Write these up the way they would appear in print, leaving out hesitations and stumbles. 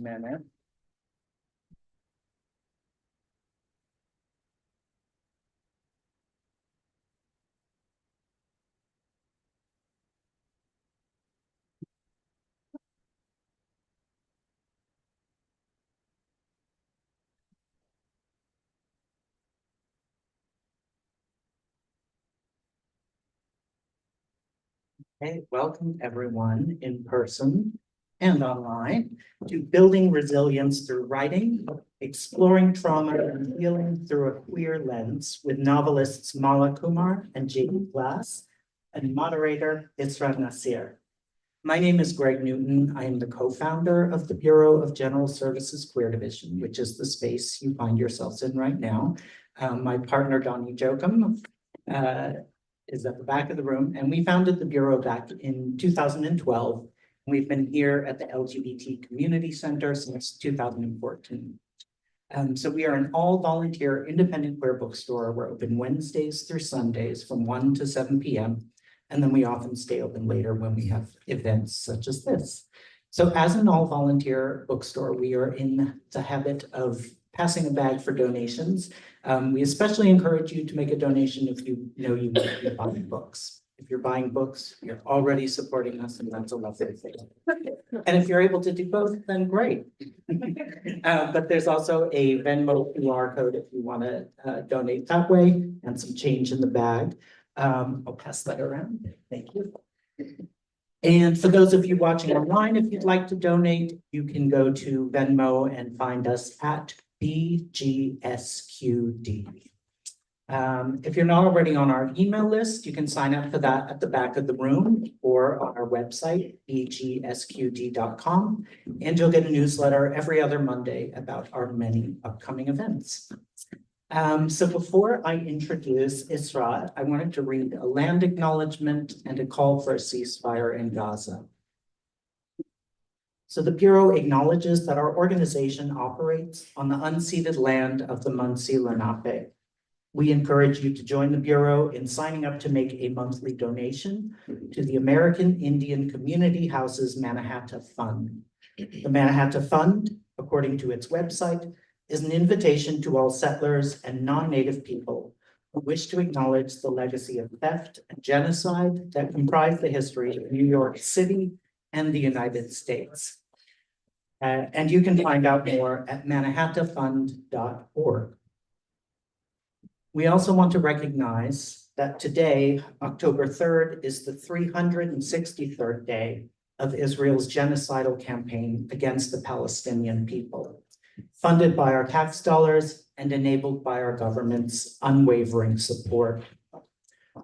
minute. Hey, welcome everyone in person and online to Building Resilience Through Writing, Exploring Trauma and Healing Through a Queer Lens with novelists Mala Kumar and Jacob Glass and moderator Isra Nasir. My name is Greg Newton. I am the co-founder of the Bureau of General Services Queer Division, which is the space you find yourselves in right now. My partner, Donnie Jokum, is at the back of the room, and we founded the Bureau back in 2012. We've been here at the LGBT Community Center since 2014. So we are an all-volunteer independent queer bookstore. We're open Wednesdays through Sundays from 1 to 7 p.m. And then we often stay open later when we have events such as this. So as an all-volunteer bookstore, we are in the habit of passing a bag for donations. We especially encourage you to make a donation if you know you want to be buying books. If you're buying books, you're already supporting us, and that's a lovely thing. And if you're able to do both, then great. But there's also a Venmo QR code if you want to donate that way, and some change in the bag. I'll pass that around. Thank you. And for those of you watching online, if you'd like to donate, you can go to Venmo and find us at BGSQD. If you're not already on our email list, you can sign up for that at the back of the room or on our website, bgsqd.com, and you'll get a newsletter every other Monday about our many upcoming events. So before I introduce Isra, I wanted to read a land acknowledgement and a call for a ceasefire in Gaza. So the Bureau acknowledges that our organization operates on the unceded land of the Munsee Lenape. We encourage you to join the Bureau in signing up to make a monthly donation to the American Indian Community Houses Mannahatta Fund. The Mannahatta Fund, according to its website, is an invitation to all settlers and non-native people who wish to acknowledge the legacy of theft and genocide that comprise the history of New York City and the United States. And you can find out more at mannahattafund.org. We also want to recognize that today, October 3rd, is the 363rd day of Israel's genocidal campaign against the Palestinian people, funded by our tax dollars and enabled by our government's unwavering support.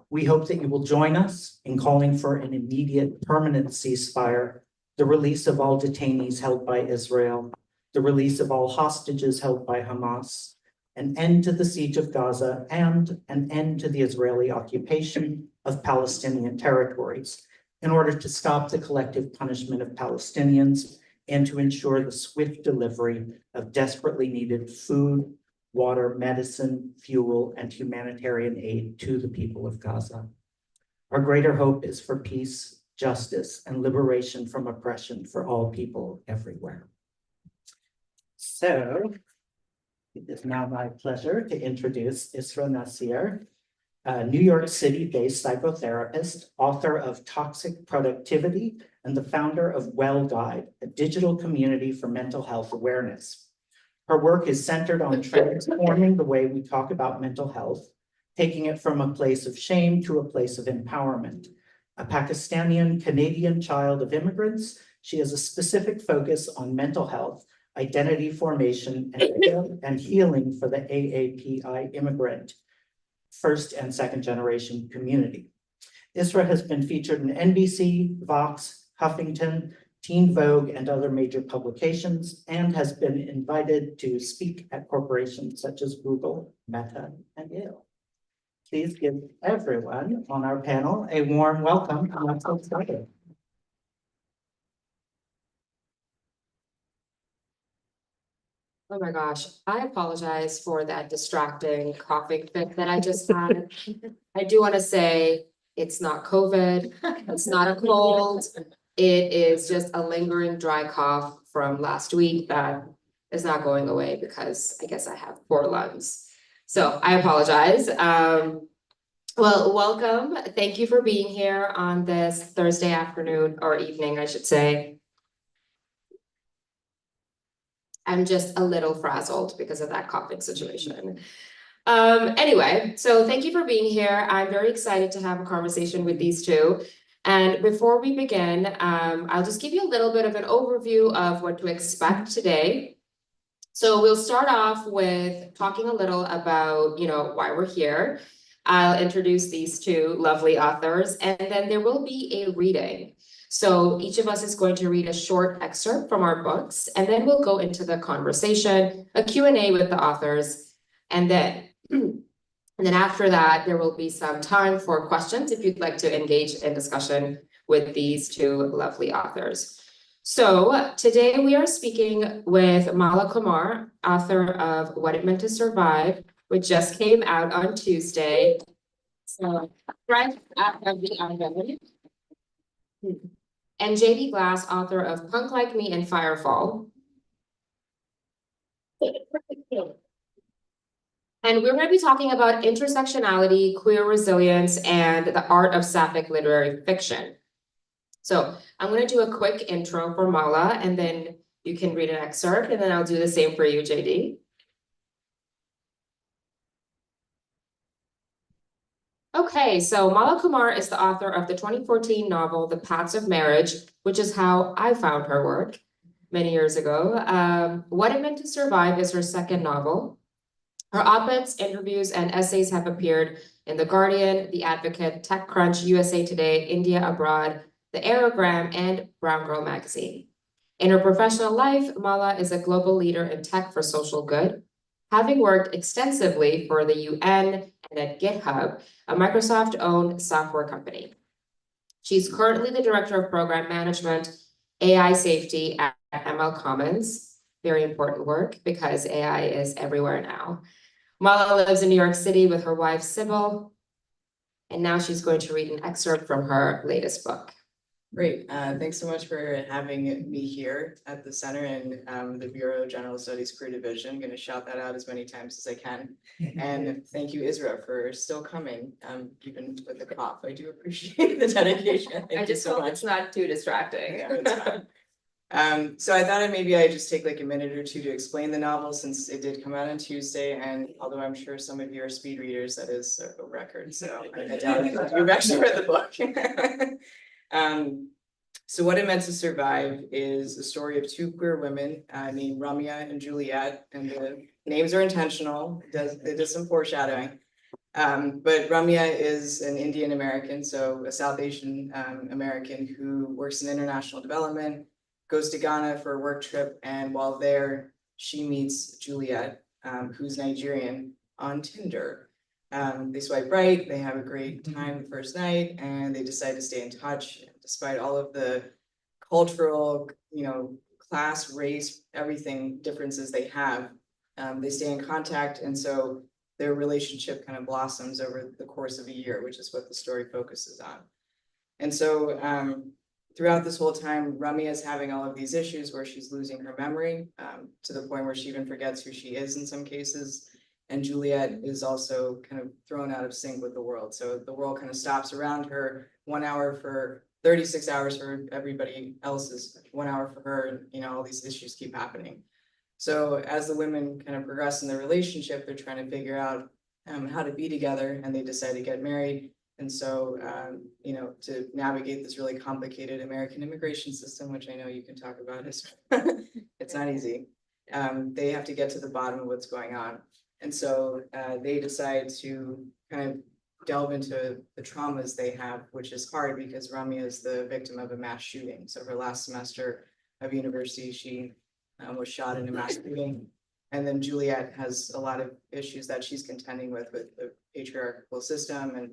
We hope that you will join us in calling for an immediate permanent ceasefire, the release of all detainees held by Israel, the release of all hostages held by Hamas, an end to the siege of Gaza, and an end to the Israeli occupation of Palestinian territories in order to stop the collective punishment of Palestinians and to ensure the swift delivery of desperately needed food, water, medicine, fuel, and humanitarian aid to the people of Gaza. Our greater hope is for peace, justice, and liberation from oppression for all people everywhere. So, it is now my pleasure to introduce Isra Nasir, a New York City-based psychotherapist, author of Toxic Productivity, and the founder of Well Guide, a digital community for mental health awareness. Her work is centered on transforming the way we talk about mental health, taking it from a place of shame to a place of empowerment. A Pakistani-Canadian child of immigrants, she has a specific focus on mental health, identity formation, and healing for the AAPI immigrant, first and second generation community. Isra has been featured in NBC, Vox, Huffington, Teen Vogue, and other major publications, and has been invited to speak at corporations such as Google, Meta, and Yale. Please give everyone on our panel a warm welcome, and let's get started. Oh my gosh, I apologize for that distracting coughing fit that I just had. I do want to say it's not COVID, it's not a cold. It is just a lingering dry cough from last week that is not going away because I guess I have 4 lungs. So I apologize. Well, welcome. Thank you for being here on this Thursday afternoon or evening, I should say. I'm just a little frazzled because of that coughing situation. Anyway, so thank you for being here. I'm very excited to have a conversation with these two. And before we begin, I'll just give you a little bit of an overview of what to expect today. So we'll start off with talking a little about, why we're here. I'll introduce these two lovely authors, and then there will be a reading. So each of us is going to read a short excerpt from our books, and then we'll go into the conversation, a Q&A with the authors, and then after that, there will be some time for questions if you'd like to engage in discussion with these two lovely authors. So today we are speaking with Mala Kumar, author of What It Meant to Survive, which just came out on Tuesday. So right after the unveiling. And JD Glass, author of Punk Like Me and Firefall. And we're going to be talking about intersectionality, queer resilience, and the art of sapphic literary fiction. So I'm going to do a quick intro for Mala, and then you can read an excerpt, and then I'll do the same for you, JD. Okay, so Mala Kumar is the author of the 2014 novel, The Paths of Marriage, which is how I found her work many years ago. What It Meant to Survive is her second novel. Her op-eds, interviews, and essays have appeared in The Guardian, The Advocate, TechCrunch, USA Today, India Abroad, The Aerogram, and Brown Girl magazine. In her professional life, Mala is a global leader in tech for social good, having worked extensively for the UN and at GitHub, a Microsoft-owned software company. She's currently the Director of Program Management, AI Safety at ML Commons. Very important work because AI is everywhere now. Mala lives in New York City with her wife, Sybil, and now she's going to read an excerpt from her latest book. Great. Thanks so much for having me here at the center and the Bureau of General Studies Queer Division. I'm going to shout that out as many times as I can. And thank you, Isra, for still coming, even with the cough. I do appreciate the dedication. Thank you so much. It's not too distracting. Yeah, it's fine. So I thought maybe I'd just take like a minute or two to explain the novel since it did come out on Tuesday, and although I'm sure some of you are speed readers, that is a record, so I doubt if you've actually read the book. So What It Meant to Survive is a story of 2 queer women named Ramya and Juliet, and the names are intentional. It does some foreshadowing. But Ramya is an Indian American, so a South Asian American who works in international development, goes to Ghana for a work trip, and while there, she meets Juliet, who's Nigerian, on Tinder. They swipe right, they have a great time the first night, and they decide to stay in touch despite all of the cultural, class, race, everything differences they have. They stay in contact, and so their relationship kind of blossoms over the course of a year, which is what the story focuses on. And so throughout this whole time, Ramya is having all of these issues where she's losing her memory to the point where she even forgets who she is in some cases. And Juliet is also kind of thrown out of sync with the world. So the world kind of stops around her, 1 hour for 36 hours for everybody else's, 1 hour for her, and all these issues keep happening. So as the women kind of progress in their relationship, they're trying to figure out how to be together, and they decide to get married. And so, to navigate this really complicated American immigration system, which I know you can talk about, it's not easy. They have to get to the bottom of what's going on. And so they decide to kind of delve into the traumas they have, which is hard because Ramya is the victim of a mass shooting. So her last semester of university, she was shot in a mass shooting. And then Juliet has a lot of issues that she's contending with the patriarchal system and,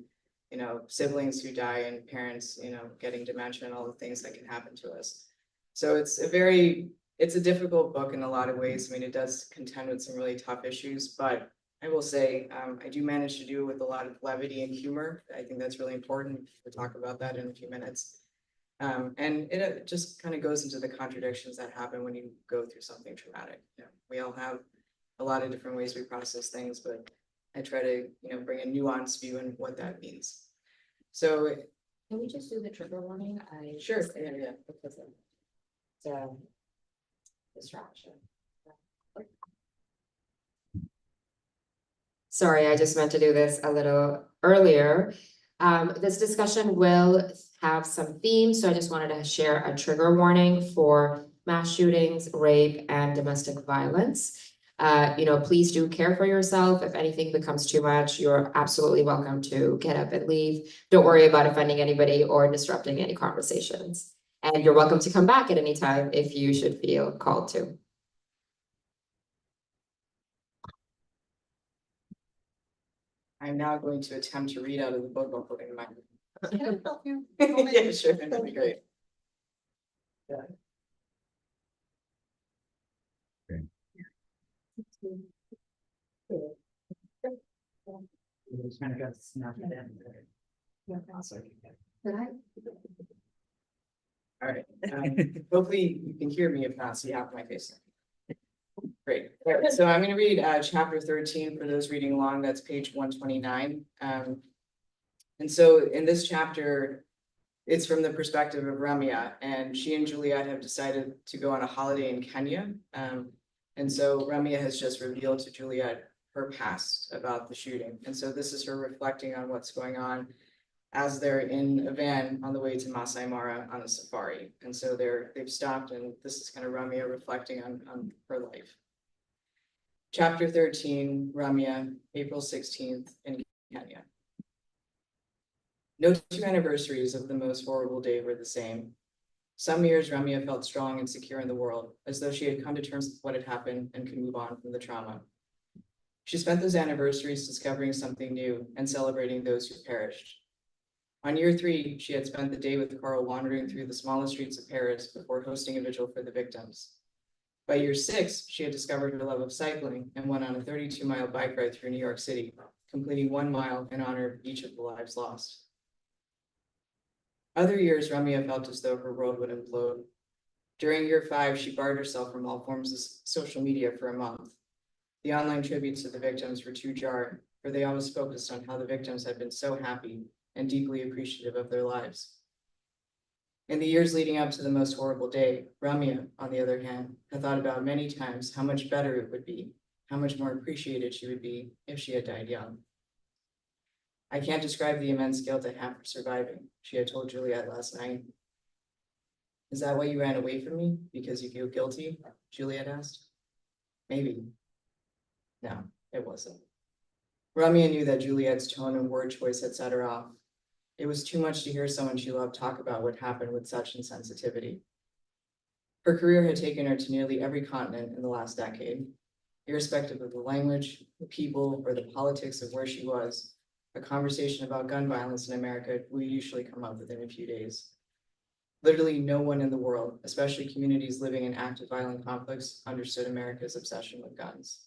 siblings who die and parents, getting dementia and all the things that can happen to us. So it's a difficult book in a lot of ways. I mean, it does contend with some really tough issues, but I will say I do manage to do it with a lot of levity and humor. I think that's really important. We'll talk about that in a few minutes. And it just kind of goes into the contradictions that happen when you go through something traumatic. You know, we all have a lot of different ways we process things, but I try to, bring a nuanced view in what that means. So, Can we just do the trigger warning? sure, yeah. Because of the distraction. Sorry, I just meant to do this a little earlier. This discussion will have some themes, so I just wanted to share a trigger warning for mass shootings, rape, and domestic violence. Please do care for yourself. If anything becomes too much, you're absolutely welcome to get up and leave. Don't worry about offending anybody or disrupting any conversations. And you're welcome to come back at any time if you should feel called to. I'm now going to attempt to read out of the book while putting my. Can I help you? Yeah, sure, that'd be great. Kind of got to snap it in. All right, hopefully you can hear me, if not, see half my face. Great, all right, so I'm gonna read chapter 13 for those reading along, that's page 129. And so in this chapter, it's from the perspective of Ramya, and she and Juliet have decided to go on a holiday in Kenya. And so Ramya has just revealed to Juliet her past about the shooting. And so this is her reflecting on what's going on as they're in a van on the way to Masai Mara on a safari. And so they've stopped, and this is kind of Ramya reflecting on her life. Chapter 13, Ramya, April 16th in Kenya. No two anniversaries of the most horrible day were the same. Some years Ramya felt strong and secure in the world, as though she had come to terms with what had happened and could move on from the trauma. She spent those anniversaries discovering something new and celebrating those who perished. On year 3, she had spent the day with Carl wandering through the smallest streets of Paris before hosting a vigil for the victims. By year 6, she had discovered her love of cycling and went on a 32-mile bike ride through New York City, completing 1 mile in honor of each of the lives lost. Other years, Ramya felt as though her world would implode. During year 5, she barred herself from all forms of social media for a month. The online tributes to the victims were too jarring, for they always focused on how the victims had been so happy and deeply appreciative of their lives. In the years leading up to the most horrible day, Ramya, on the other hand, had thought about many times how much better it would be, how much more appreciated she would be if she had died young. I can't describe the immense guilt I have for surviving, she had told Juliet last night. Is that why you ran away from me? Because you feel guilty? Juliet asked. Maybe. No, it wasn't. Ramya knew that Juliet's tone and word choice had set her off. It was too much to hear someone she loved talk about what happened with such insensitivity. Her career had taken her to nearly every continent in the last decade. Irrespective of the language, the people, or the politics of where she was, a conversation about gun violence in America will usually come up within a few days. Literally no one in the world, especially communities living in active violent conflicts, understood America's obsession with guns.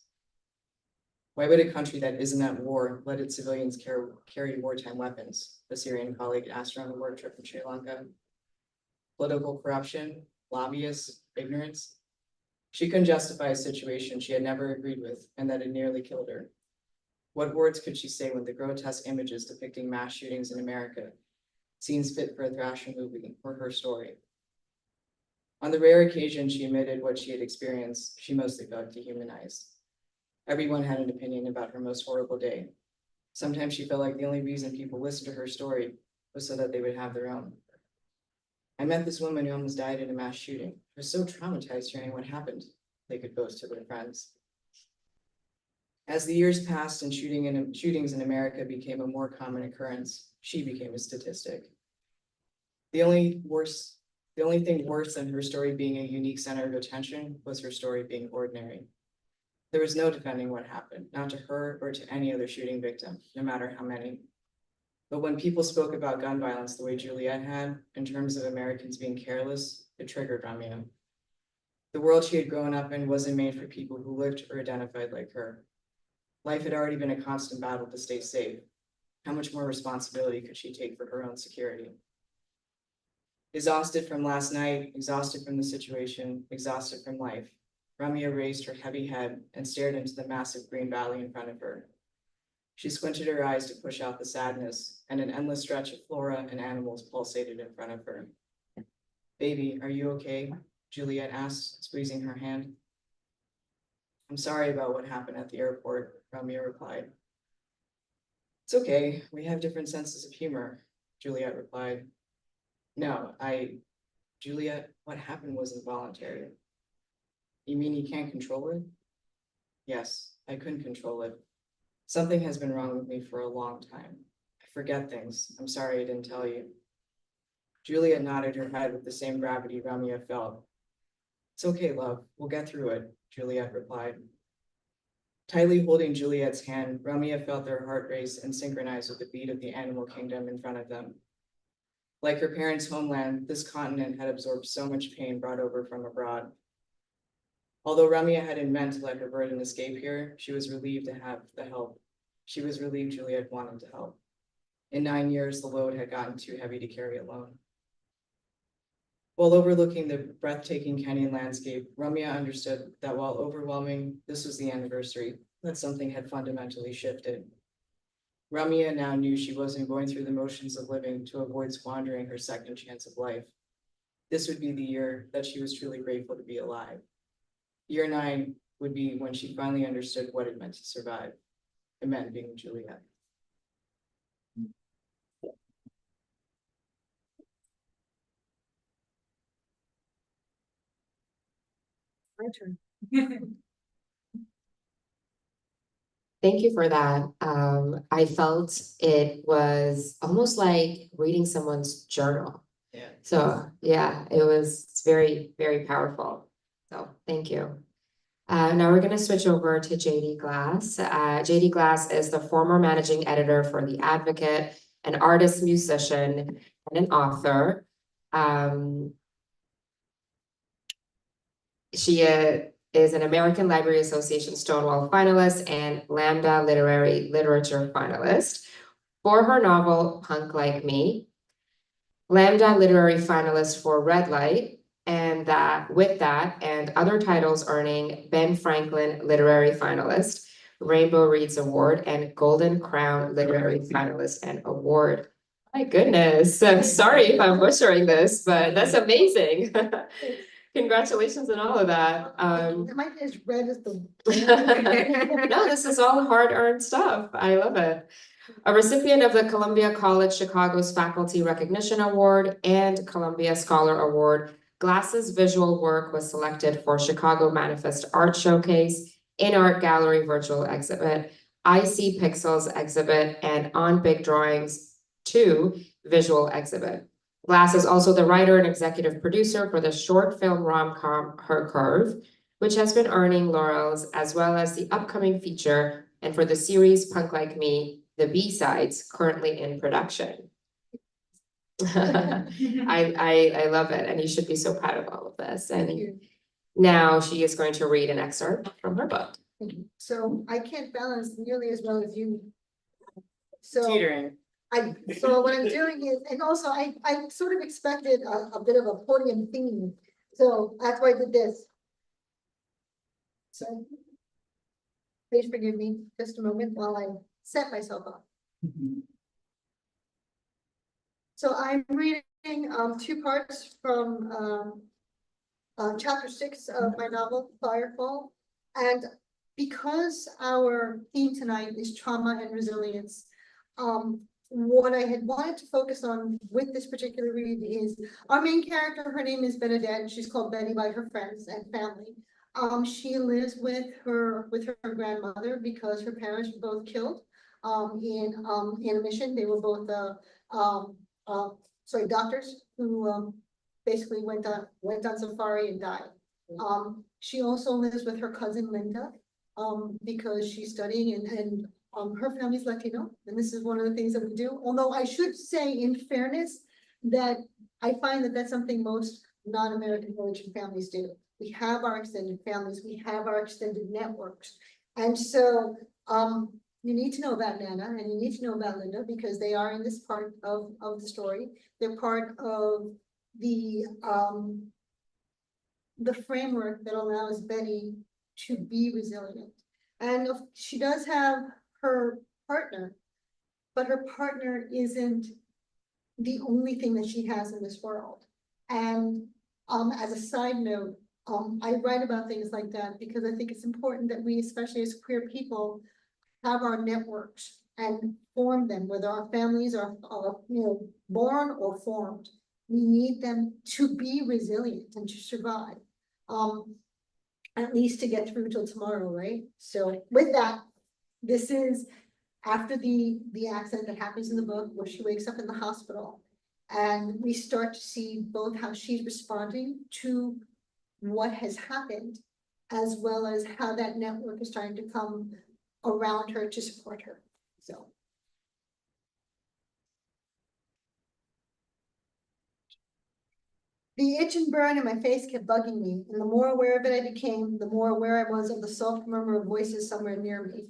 Why would a country that isn't at war let its civilians carry wartime weapons? The Syrian colleague asked her on a work trip in Sri Lanka. Political corruption, lobbyists, ignorance. She couldn't justify a situation she had never agreed with and that had nearly killed her. What words could she say when the grotesque images depicting mass shootings in America, scenes fit for a Thrasher movie, were her story? On the rare occasion she admitted what she had experienced, she mostly felt dehumanized. Everyone had an opinion about her most horrible day. Sometimes she felt like the only reason people listened to her story was so that they would have their own. I met this woman who almost died in a mass shooting. I was so traumatized hearing what happened, they could boast to their friends. As the years passed and shootings in America became a more common occurrence, she became a statistic. The only thing worse than her story being a unique center of attention was her story being ordinary. There was no defending what happened, not to her or to any other shooting victim, no matter how many. But when people spoke about gun violence the way Juliet had, in terms of Americans being careless, it triggered Ramya. The world she had grown up in wasn't made for people who looked or identified like her. Life had already been a constant battle to stay safe. How much more responsibility could she take for her own security? Exhausted from last night, exhausted from the situation, exhausted from life, Ramya raised her heavy head and stared into the massive green valley in front of her. She squinted her eyes to push out the sadness, and an endless stretch of flora and animals pulsated in front of her. Baby, are you okay? Juliet asked, squeezing her hand. I'm sorry about what happened at the airport, Ramya replied. It's okay, we have different senses of humor, Juliet replied. No, Juliet, what happened was involuntary. You mean you can't control it? Yes, I couldn't control it. Something has been wrong with me for a long time. I forget things. I'm sorry I didn't tell you. Juliet nodded her head with the same gravity Ramya felt. It's okay, love. We'll get through it, Juliet replied. Tightly holding Juliet's hand, Ramya felt their heart race and synchronize with the beat of the animal kingdom in front of them. Like her parents' homeland, this continent had absorbed so much pain brought over from abroad. Although Ramya hadn't meant to let her burden escape here, she was relieved to have the help. She was relieved Juliet wanted to help. In 9 years, the load had gotten too heavy to carry alone. While overlooking the breathtaking canyon landscape, Ramya understood that while overwhelming, this was the anniversary, that something had fundamentally shifted. Ramya now knew she wasn't going through the motions of living to avoid squandering her second chance of life. This would be the year that she was truly grateful to be alive. Year 9 would be when she finally understood what it meant to survive. It meant being Juliet. My turn. Thank you for that. I felt it was almost like reading someone's journal. Yeah. So yeah, it's very, very powerful. So thank you. Now we're going to switch over to JD Glass. JD Glass is the former managing editor for The Advocate, an artist, musician, and an author. She is an American Library Association Stonewall finalist and Lambda Literary Literature finalist for her novel Punk Like Me. Lambda Literary finalist for Red Light, and with that and other titles earning Ben Franklin Literary finalist, Rainbow Reads Award, and Golden Crown Literary finalist and award. My goodness, I'm sorry if I'm butchering this, but that's amazing. Congratulations on all of that. Am I as red as the? No, this is all hard-earned stuff. I love it. A recipient of the Columbia College Chicago's Faculty Recognition Award and Columbia Scholar Award, Glass's visual work was selected for Chicago Manifest Art Showcase, In Art Gallery Virtual Exhibit, I See Pixels Exhibit, and On Big Drawings 2 Visual Exhibit. Glass is also the writer and executive producer for the short film rom-com Her Curve, which has been earning laurels, as well as the upcoming feature, and for the series Punk Like Me, the B-sides currently in production. I love it, and you should be so proud of all of this. And now she is going to read an excerpt from her book. So I can't balance nearly as well as you. So Teetering. so what I'm doing is, and also I sort of expected a bit of a podium theme. So that's why I did this. So please forgive me just a moment while I set myself up. So I'm reading two parts from chapter 6 of my novel, Firefall. And because our theme tonight is trauma and resilience, what I had wanted to focus on with this particular read is our main character. Her name is Bernadette, and she's called Betty by her friends and family. She lives with her grandmother because her parents were both killed in a mission. They were both doctors who basically went on safari and died. She also lives with her cousin Linda because she's studying and her family's Latino, and this is one of the things that we do. Although I should say, in fairness, that I find that that's something most non-American origin families do. We have our extended families, we have our extended networks, and so you need to know about Nana and you need to know about Linda because they are in this part of the story. They're part of the framework that allows Betty to be resilient. And she does have her partner, but her partner isn't the only thing that she has in this world. And as a side note, I write about things like that because I think it's important that we, especially as queer people, have our networks and form them, whether our families are born or formed. We need them to be resilient and to survive. At least to get through till tomorrow, right? So with that, this is after the accident that happens in the book where she wakes up in the hospital. And we start to see both how she's responding to what has happened, as well as how that network is starting to come around her to support her. So. The itch and burn in my face kept bugging me, and the more aware of it I became, the more aware I was of the soft murmur of voices somewhere near me.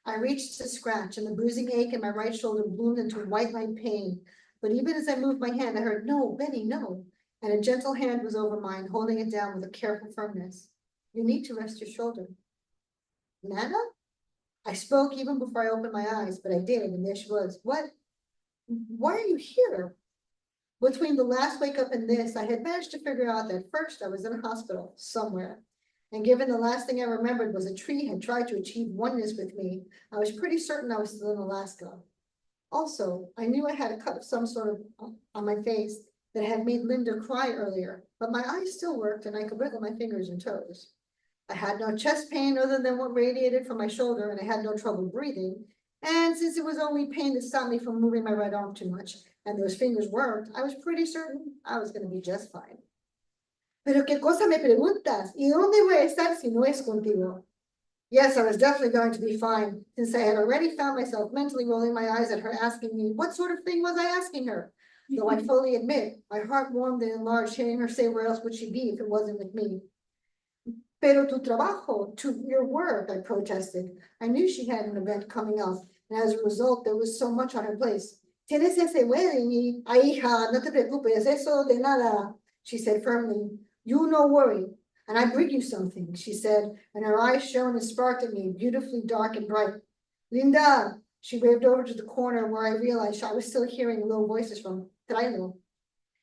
I reached to scratch, and the bruising ache in my right shoulder bloomed into white light pain. But even as I moved my hand, I heard, "No, Betty, no." And a gentle hand was over mine, holding it down with a careful firmness. "You need to rest your shoulder." "Nana?" I spoke even before I opened my eyes, but I did, and there she was. "What? Why are you here?" Between the last wake up and this, I had managed to figure out that first I was in a hospital somewhere. And given the last thing I remembered was a tree had tried to achieve oneness with me, I was pretty certain I was still in Alaska. Also, I knew I had a cut of some sort of on my face that had made Linda cry earlier, but my eyes still worked and I could wiggle my fingers and toes. I had no chest pain other than what radiated from my shoulder, and I had no trouble breathing. And since it was only pain that stopped me from moving my right arm too much, and those fingers worked, I was pretty certain I was going to be just fine. "Pero qué cosa me preguntas? ¿Y dónde voy a estar si no es contigo?" Yes, I was definitely going to be fine, since I had already found myself mentally rolling my eyes at her, asking me, what sort of thing was I asking her? Though I fully admit, my heart warmed and enlarged hearing her say where else would she be if it wasn't with me. "Pero tu trabajo, to your work," I protested. I knew she had an event coming up, and as a result, there was so much on her place. "Tienes ese wedding y, ay, hija, no te preocupes, eso de nada," she said firmly. "You no worry. And I bring you something," she said, and her eyes shone and sparked at me, beautifully dark and bright. "Linda," she waved over to the corner where I realized I was still hearing low voices from. "Tráelo."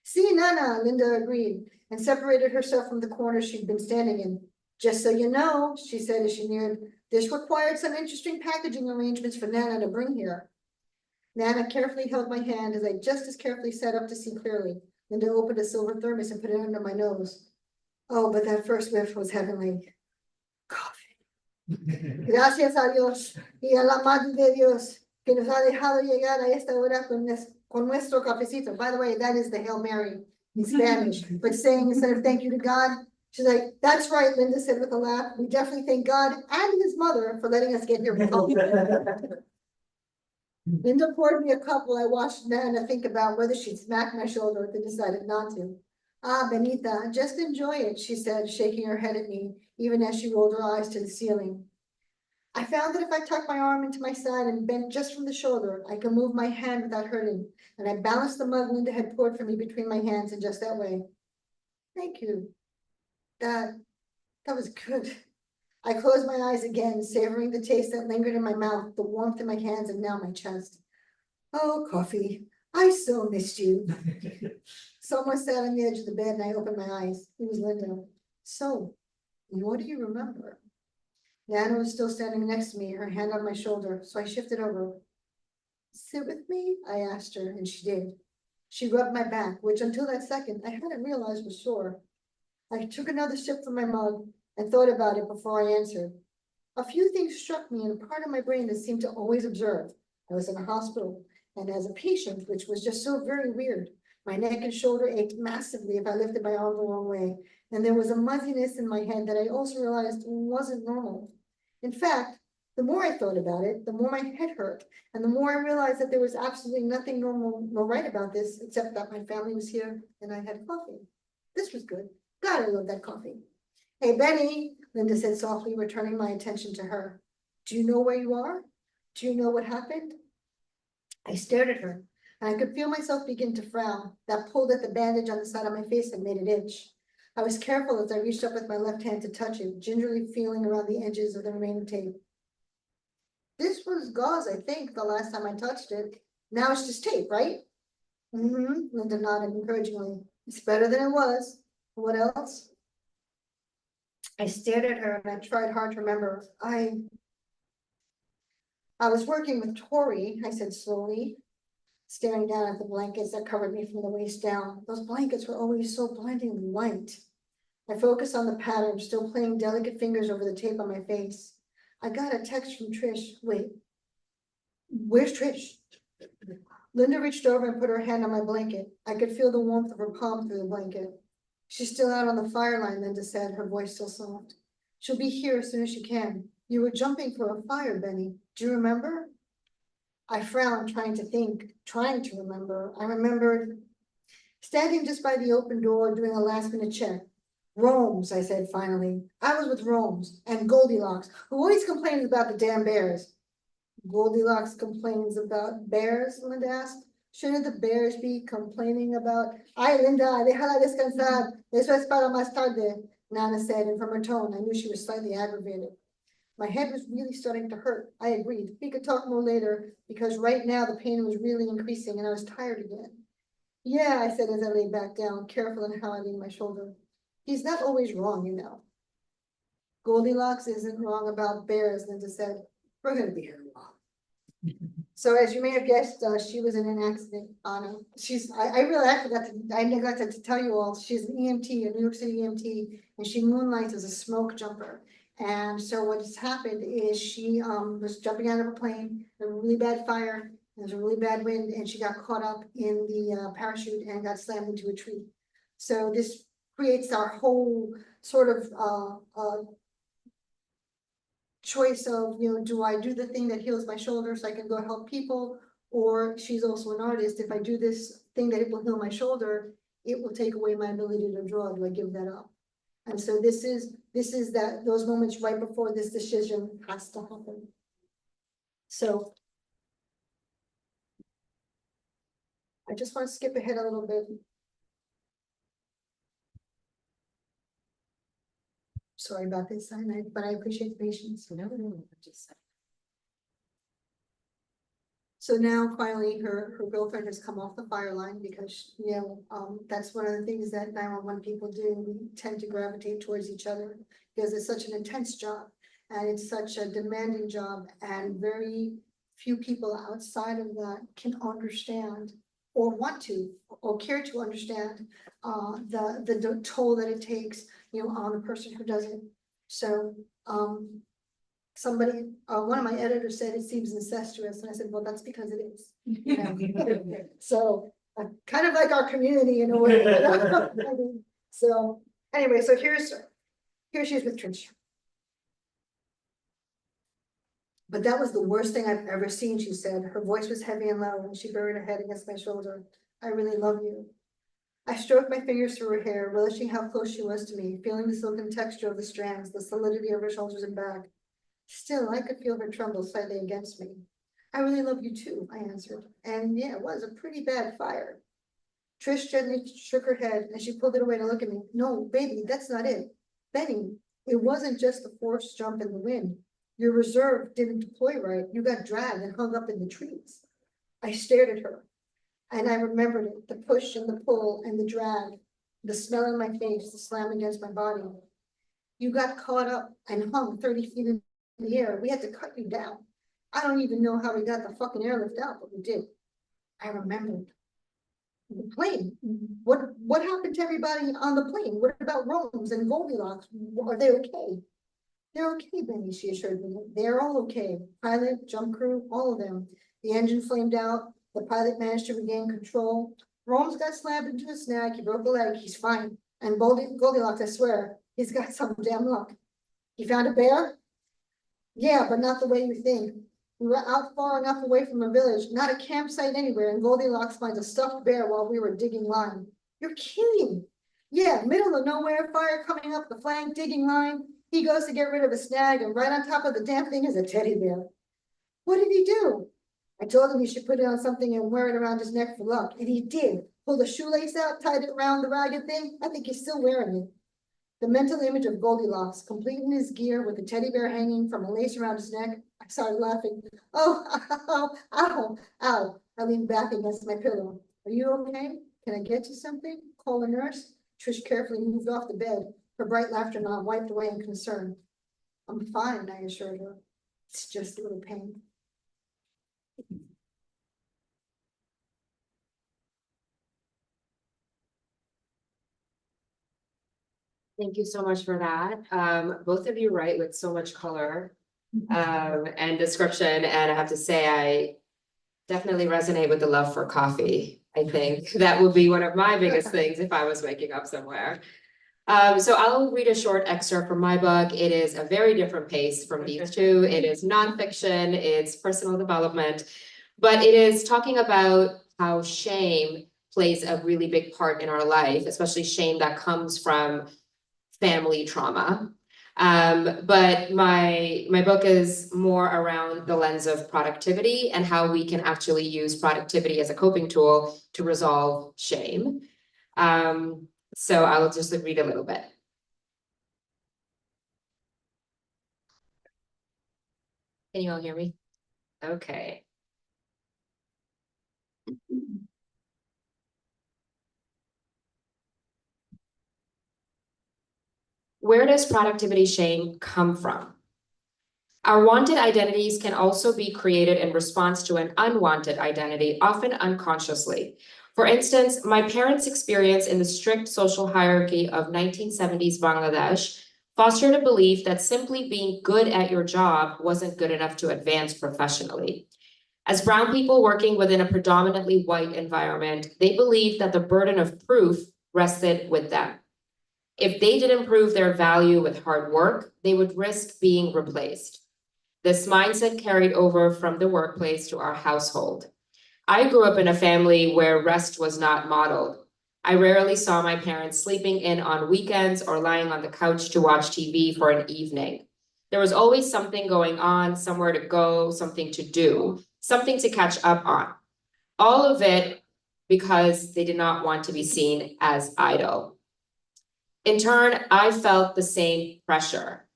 "Sí, Nana," Linda agreed, and separated herself from the corner she'd been standing in. "Just so you know," she said as she neared, "this required some interesting packaging arrangements for Nana to bring here." Nana carefully held my hand as I just as carefully sat up to see clearly. Linda opened a silver thermos and put it under my nose. Oh, but that first whiff was heavenly. Coffee. Gracias a Dios y a la Madre de Dios que nos ha dejado llegar a esta hora con nuestro cafecito. By the way, that is the Hail Mary in Spanish, but saying instead of thank you to God, she's like, "That's right," Linda said with a laugh. "We definitely thank God and his mother for letting us get here with coffee." Linda poured me a cup while I watched Nana think about whether she'd smack my shoulder if they decided not to. "Ah, Benita, just enjoy it," she said, shaking her head at me, even as she rolled her eyes to the ceiling. I found that if I tucked my arm into my side and bent just from the shoulder, I could move my hand without hurting, and I balanced the mug Linda had poured for me between my hands in just that way. "Thank you. That was good." I closed my eyes again, savoring the taste that lingered in my mouth, the warmth in my hands, and now my chest. "Oh, coffee, I so missed you." Someone sat on the edge of the bed and I opened my eyes. It was Linda. "So, what do you remember?" Nana was still standing next to me, her hand on my shoulder, so I shifted over. "Sit with me?" I asked her, and she did. She rubbed my back, which until that second I hadn't realized was sore. I took another sip from my mug and thought about it before I answered. A few things struck me in a part of my brain that seemed to always observe. I was in a hospital, and as a patient, which was just so very weird. My neck and shoulder ached massively if I lifted my arm the wrong way, and there was a muzziness in my head that I also realized wasn't normal. In fact, the more I thought about it, the more my head hurt, and the more I realized that there was absolutely nothing normal nor right about this, except that my family was here and I had coffee. This was good. God, I love that coffee. "Hey, Benny," Linda said softly, returning my attention to her. "Do you know where you are? Do you know what happened?" I stared at her. and I could feel myself begin to frown. That pulled at the bandage on the side of my face and made it itch. I was careful as I reached up with my left hand to touch it, gingerly feeling around the edges of the remaining tape. This was gauze, I think, the last time I touched it. Now it's just tape, right? Linda nodded encouragingly. It's better than it was. What else? I stared at her and I tried hard to remember. I was working with Tori, I said slowly, staring down at the blankets that covered me from the waist down. Those blankets were always so blindingly white. I focused on the pattern, still playing delicate fingers over the tape on my face. I got a text from Trish. Wait, where's Trish? Linda reached over and put her hand on my blanket. I could feel the warmth of her palm through the blanket. She's still out on the fire line, Linda said, her voice still soft. She'll be here as soon as she can. You were jumping for a fire, Benny. Do you remember? I frowned, trying to remember. I remembered standing just by the open door, doing a last-minute check. Rome's, I said finally. I was with Rome's and Goldilocks, who always complains about the damn bears. Goldilocks complains about bears, Linda asked. Shouldn't the bears be complaining about? Ay, Linda, déjala descansar. Eso es para más tarde, Nana said, and from her tone, I knew she was slightly aggravated. My head was really starting to hurt. I agreed. We could talk more later, because right now the pain was really increasing and I was tired again. Yeah, I said as I lay back down, careful in how I leaned my shoulder. He's not always wrong, you know. Goldilocks isn't wrong about bears, Linda said. We're gonna be here a while. So as you may have guessed, she was in an accident. Anna, I neglected to tell you all, she's an EMT, a New York City EMT, and she moonlights as a smoke jumper. And so what has happened is she was jumping out of a plane, a really bad fire, there was a really bad wind, and she got caught up in the parachute and got slammed into a tree. So this creates our whole sort of choice of, you know, do I do the thing that heals my shoulder so I can go help people? Or she's also an artist. If I do this thing that it will heal my shoulder, it will take away my ability to draw. Do I give that up? And so this is those moments right before this decision has to happen. So I just want to skip ahead a little bit. Sorry about this, but I appreciate the patience. No, just. So now finally her girlfriend has come off the fire line because, you know, that's one of the things that 911 people do. We tend to gravitate towards each other because it's such an intense job and it's such a demanding job, and very few people outside of that can understand or want to or care to understand the toll that it takes, you know, on the person who does it. So somebody, one of my editors said it seems incestuous, and I said, well, that's because it is. You know? So kind of like our community in a way. I mean, so anyway, so here she is with Trish. But that was the worst thing I've ever seen, she said. Her voice was heavy and low, and she buried her head against my shoulder. I really love you. I stroked my fingers through her hair, relishing how close she was to me, feeling the silken texture of the strands, the solidity of her shoulders and back. Still, I could feel her tremble slightly against me. I really love you too, I answered. And yeah, it was a pretty bad fire. Trish gently shook her head and she pulled it away to look at me. No, baby, that's not it. Benny, it wasn't just the forced jump in the wind. Your reserve didn't deploy right. You got dragged and hung up in the trees. I stared at her and I remembered it, the push and the pull and the drag, the smell in my face, the slam against my body. You got caught up and hung 30 feet in the air. We had to cut you down. I don't even know how we got the fucking airlift out, but we did. I remembered. The plane. What happened to everybody on the plane? What about Rome's and Goldilocks? Are they okay? They're okay, Benny, she assured me. They're all okay. Pilot, jump crew, all of them. The engine flamed out. The pilot managed to regain control. Rome's got slammed into a snag. He broke a leg. He's fine. And Goldilocks, I swear, he's got some damn luck. He found a bear? Yeah, but not the way you think. We were out far enough away from a village, not a campsite anywhere, and Goldilocks finds a stuffed bear while we were digging line. You're kidding. Yeah, middle of nowhere, fire coming up the flank, digging line. He goes to get rid of a snag, and right on top of the damn thing is a teddy bear. What did he do? I told him he should put it on something and wear it around his neck for luck, and he did. Pulled a shoelace out, tied it around the ragged thing. I think he's still wearing it. The mental image of Goldilocks, complete in his gear with a teddy bear hanging from a lace around his neck. I started laughing. Oh, ow, ow, ow. I leaned back against my pillow. Are you okay? Can I get you something? Call a nurse? Trish carefully moved off the bed, her bright laughter not wiped away in concern. I'm fine, I assured her. It's just a little pain. Thank you so much for that. Both of you write with so much color and description, and I have to say, I definitely resonate with the love for coffee. I think that would be one of my biggest things if I was waking up somewhere. So I'll read a short excerpt from my book. It is a very different pace from these two. It is nonfiction, it's personal development, but it is talking about how shame plays a really big part in our life, especially shame that comes from family trauma. But my book is more around the lens of productivity and how we can actually use productivity as a coping tool to resolve shame. So I'll just read a little bit. Can you all hear me? Okay. Where does productivity shame come from? Our wanted identities can also be created in response to an unwanted identity, often unconsciously. For instance, my parents' experience in the strict social hierarchy of 1970s Bangladesh fostered a belief that simply being good at your job wasn't good enough to advance professionally. As brown people working within a predominantly white environment, they believed that the burden of proof rested with them. If they didn't prove their value with hard work, they would risk being replaced. This mindset carried over from the workplace to our household. I grew up in a family where rest was not modeled. I rarely saw my parents sleeping in on weekends or lying on the couch to watch TV for an evening. There was always something going on, somewhere to go, something to do, something to catch up on. All of it because they did not want to be seen as idle. In turn, I felt the same pressure.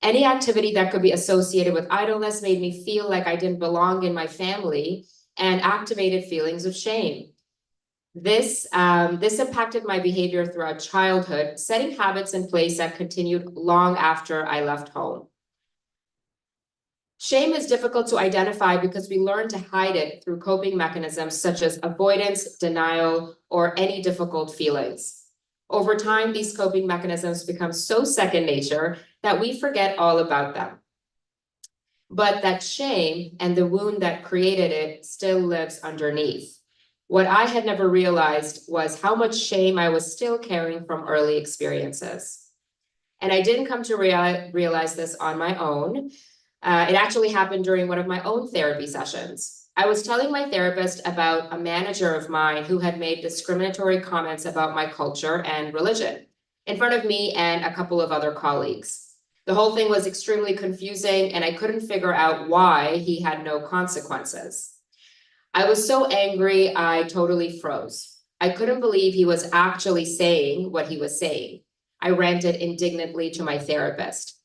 Any activity that could be associated with idleness made me feel like I didn't belong in my family and activated feelings of shame. This impacted my behavior throughout childhood, setting habits in place that continued long after I left home. Shame is difficult to identify because we learn to hide it through coping mechanisms such as avoidance, denial, or any difficult feelings. Over time, these coping mechanisms become so second nature that we forget all about them. But that shame and the wound that created it still lives underneath. What I had never realized was how much shame I was still carrying from early experiences. And I didn't come to realize this on my own. It actually happened during one of my own therapy sessions. I was telling my therapist about a manager of mine who had made discriminatory comments about my culture and religion in front of me and a couple of other colleagues. The whole thing was extremely confusing, and I couldn't figure out why he had no consequences. I was so angry, I totally froze. I couldn't believe he was actually saying what he was saying. I ranted indignantly to my therapist.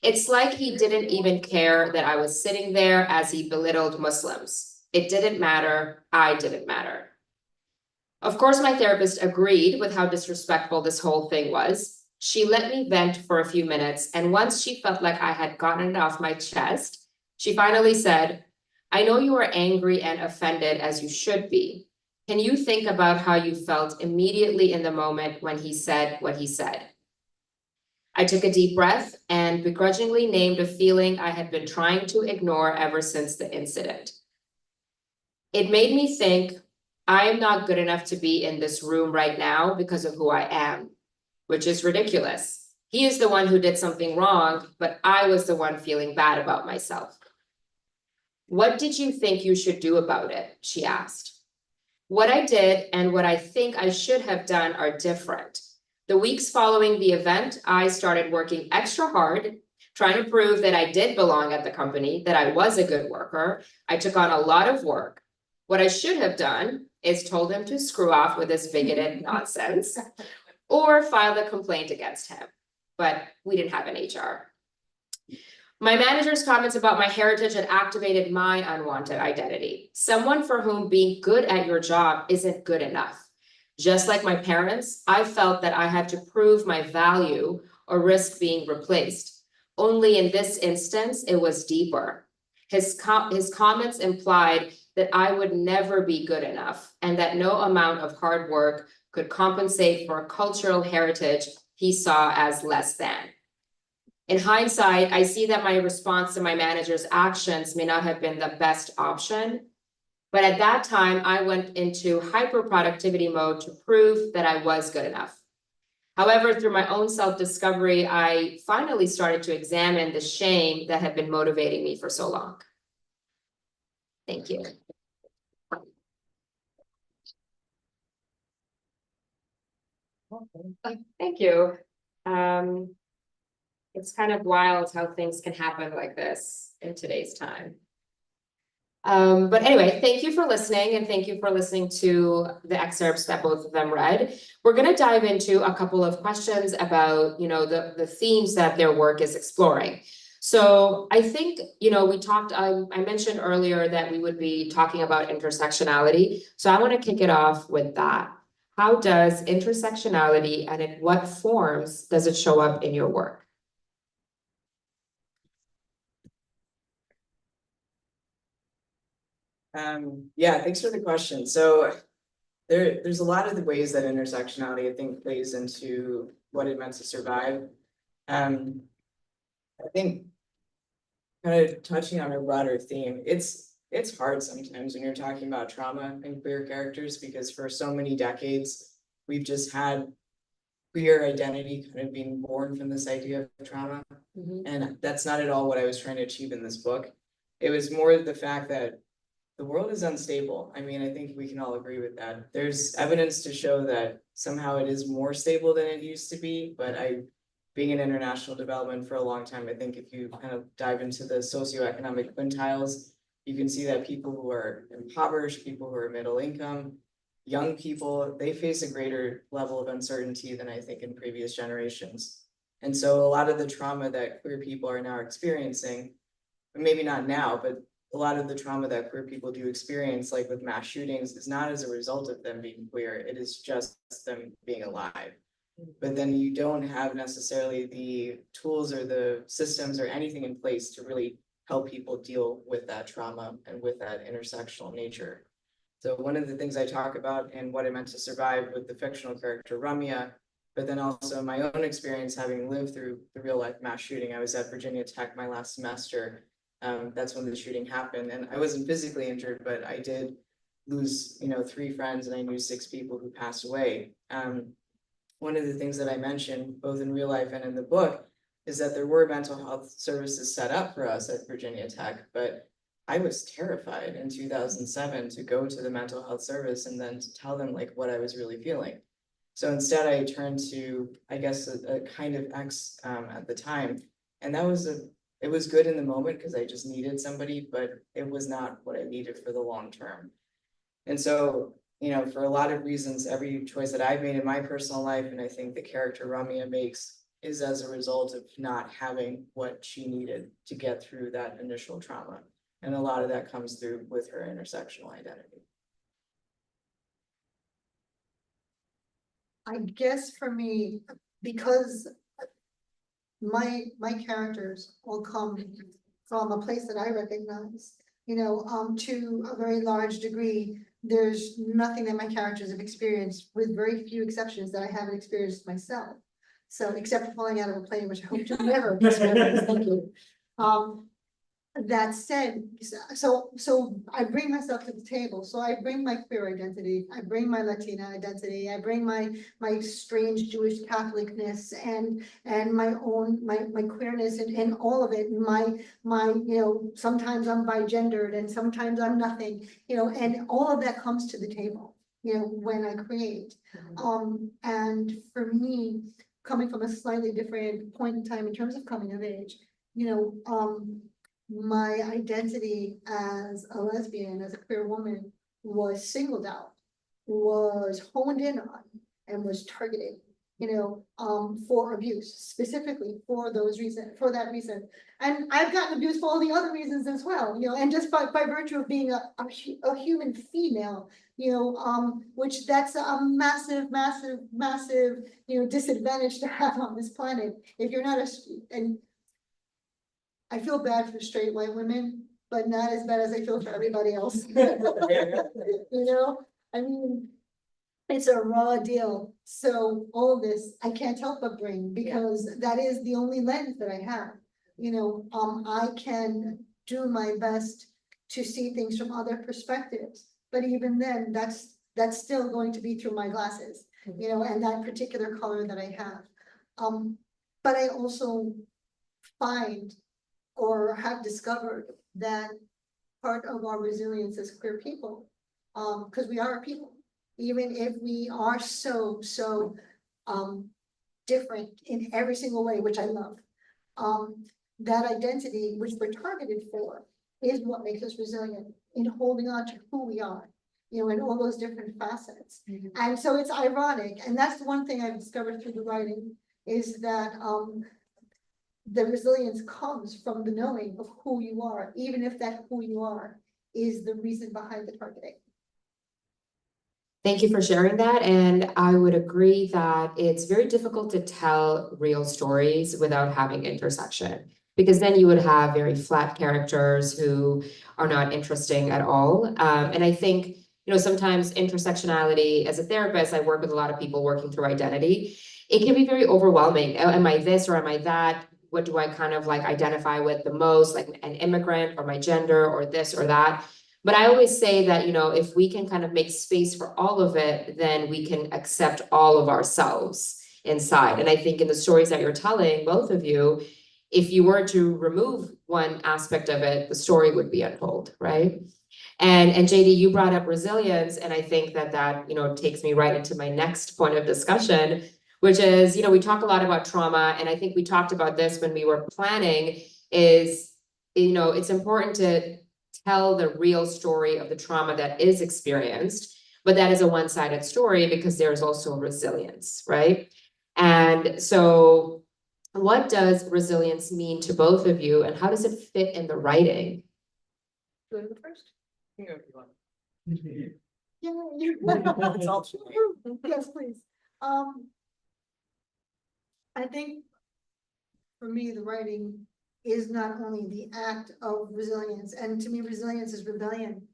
It's like he didn't even care that I was sitting there as he belittled Muslims. It didn't matter. I didn't matter. Of course, my therapist agreed with how disrespectful this whole thing was. She let me vent for a few minutes, and once she felt like I had gotten it off my chest, she finally said, "I know you are angry and offended as you should be. Can you think about how you felt immediately in the moment when he said what he said?" I took a deep breath and begrudgingly named a feeling I had been trying to ignore ever since the incident. It made me think, I am not good enough to be in this room right now because of who I am, which is ridiculous. He is the one who did something wrong, but I was the one feeling bad about myself. "What did you think you should do about it?" she asked. What I did and what I think I should have done are different. The weeks following the event, I started working extra hard, trying to prove that I did belong at the company, that I was a good worker. I took on a lot of work. What I should have done is told him to screw off with this bigoted nonsense or filed a complaint against him, but we didn't have an HR. My manager's comments about my heritage had activated my unwanted identity. Someone for whom being good at your job isn't good enough. Just like my parents, I felt that I had to prove my value or risk being replaced. Only in this instance, it was deeper. His comments implied that I would never be good enough and that no amount of hard work could compensate for a cultural heritage he saw as less than. In hindsight, I see that my response to my manager's actions may not have been the best option, but at that time, I went into hyper-productivity mode to prove that I was good enough. However, through my own self-discovery, I finally started to examine the shame that had been motivating me for so long. Thank you. Thank you. It's kind of wild how things can happen like this in today's time. But anyway, thank you for listening, and thank you for listening to the excerpts that both of them read. We're going to dive into a couple of questions about, the themes that their work is exploring. So I think, we talked, I mentioned earlier that we would be talking about intersectionality. So I want to kick it off with that. How does intersectionality and in what forms does it show up in your work? Yeah, thanks for the question. So there's a lot of the ways that intersectionality, I think, plays into what it meant to survive. I think kind of touching on a broader theme, it's hard sometimes when you're talking about trauma and queer characters, because for so many decades, we've just had queer identity kind of being born from this idea of trauma. And that's not at all what I was trying to achieve in this book. It was more the fact that the world is unstable. I mean, I think we can all agree with that. There's evidence to show that somehow it is more stable than it used to be, but being in international development for a long time, I think if you kind of dive into the socioeconomic quintiles, you can see that people who are impoverished, people who are middle income, young people, they face a greater level of uncertainty than I think in previous generations. And so a lot of the trauma that queer people are now experiencing, maybe not now, but a lot of the trauma that queer people do experience, like with mass shootings, is not as a result of them being queer, it is just them being alive. But then you don't have necessarily the tools or the systems or anything in place to really help people deal with that trauma and with that intersectional nature. So one of the things I talk about in What It Meant to Survive with the fictional character Ramya, but then also my own experience having lived through the real life mass shooting. I was at Virginia Tech my last semester. That's when the shooting happened, and I wasn't physically injured, but I did lose, 3 friends, and I knew 6 people who passed away. One of the things that I mentioned, both in real life and in the book, is that there were mental health services set up for us at Virginia Tech, but I was terrified in 2007 to go to the mental health service and then to tell them like what I was really feeling. So instead I turned to, I guess, a kind of ex at the time, and it was good in the moment because I just needed somebody, but it was not what I needed for the long term. And so, for a lot of reasons, every choice that I've made in my personal life, and I think the character Ramya makes, is as a result of not having what she needed to get through that initial trauma. And a lot of that comes through with her intersectional identity. I guess for me, because my characters all come from a place that I recognize, to a very large degree. There's nothing that my characters have experienced, with very few exceptions, that I haven't experienced myself. So except for falling out of a plane, which I hope to never experience. Thank you. That said, so I bring myself to the table. So I bring my queer identity, I bring my Latina identity, I bring my strange Jewish Catholicness and my own my queerness and all of it. My sometimes I'm bigendered and sometimes I'm nothing. And all of that comes to the table. When I create. And for me, coming from a slightly different point in time in terms of coming of age, my identity as a lesbian, as a queer woman, was singled out, was honed in on, and was targeted, for abuse, specifically for that reason. And I've gotten abused for all the other reasons as well, and just by virtue of being a human female, which that's a massive, massive, massive, disadvantage to have on this planet. If you're not and I feel bad for straight white women, but not as bad as I feel for everybody else. I mean, it's a raw deal. So all of this, I can't help but bring, because that is the only lens that I have. I can do my best to see things from other perspectives, but even then, that's still going to be through my glasses, and that particular color that I have. But I also find or have discovered that part of our resilience as queer people, because we are a people, even if we are so different in every single way, which I love. That identity, which we're targeted for, is what makes us resilient in holding on to who we are, in all those different facets. And so it's ironic, and that's the one thing I've discovered through the writing, is that the resilience comes from the knowing of who you are, even if that who you are is the reason behind the targeting. Thank you for sharing that. And I would agree that it's very difficult to tell real stories without having intersection, because then you would have very flat characters who are not interesting at all. And I think, sometimes intersectionality, as a therapist, I work with a lot of people working through identity. It can be very overwhelming. Am I this or am I that? What do I kind of like identify with the most, like an immigrant or my gender or this or that? But I always say that, if we can kind of make space for all of it, then we can accept all of ourselves inside. And I think in the stories that you're telling, both of you, if you were to remove one aspect of it, the story would be untold, right? And JD, you brought up resilience, and I think that takes me right into my next point of discussion, which is, we talk a lot about trauma, and I think we talked about this when we were planning, is, it's important to tell the real story of the trauma that is experienced, but that is a one-sided story because there's also resilience, right? And so what does resilience mean to both of you, and how does it fit in the writing? Go to the first. You know, if you want. Yeah. It's all true. Yes, please. I think for me, the writing is not only the act of resilience, and to me, resilience is rebellion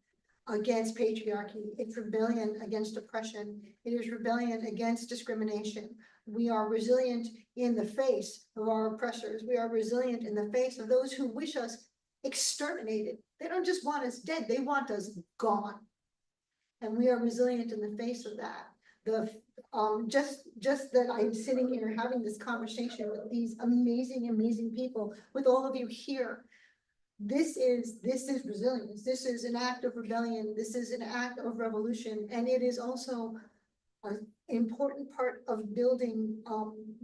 against patriarchy. It's rebellion against oppression. It is rebellion against discrimination. We are resilient in the face of our oppressors. We are resilient in the face of those who wish us exterminated. They don't just want us dead, they want us gone. And we are resilient in the face of that. Just that I'm sitting here having this conversation with these amazing people, with all of you here. This is resilience. This is an act of rebellion. This is an act of revolution. And it is also an important part of building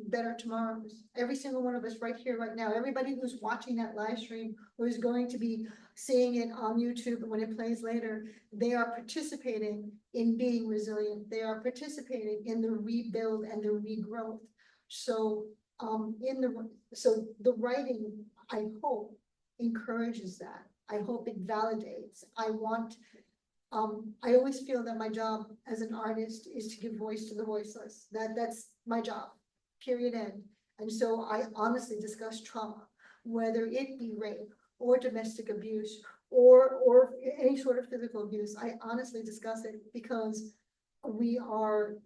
better tomorrows. Every single one of us right here, right now, everybody who's watching that live stream or is going to be seeing it on YouTube when it plays later, they are participating in being resilient. They are participating in the rebuild and the regrowth. So the writing, I hope, encourages that. I hope it validates. I always feel that my job as an artist is to give voice to the voiceless. That's my job, period, end. And so I honestly discuss trauma, whether it be rape or domestic abuse or any sort of physical abuse. I honestly discuss it because we are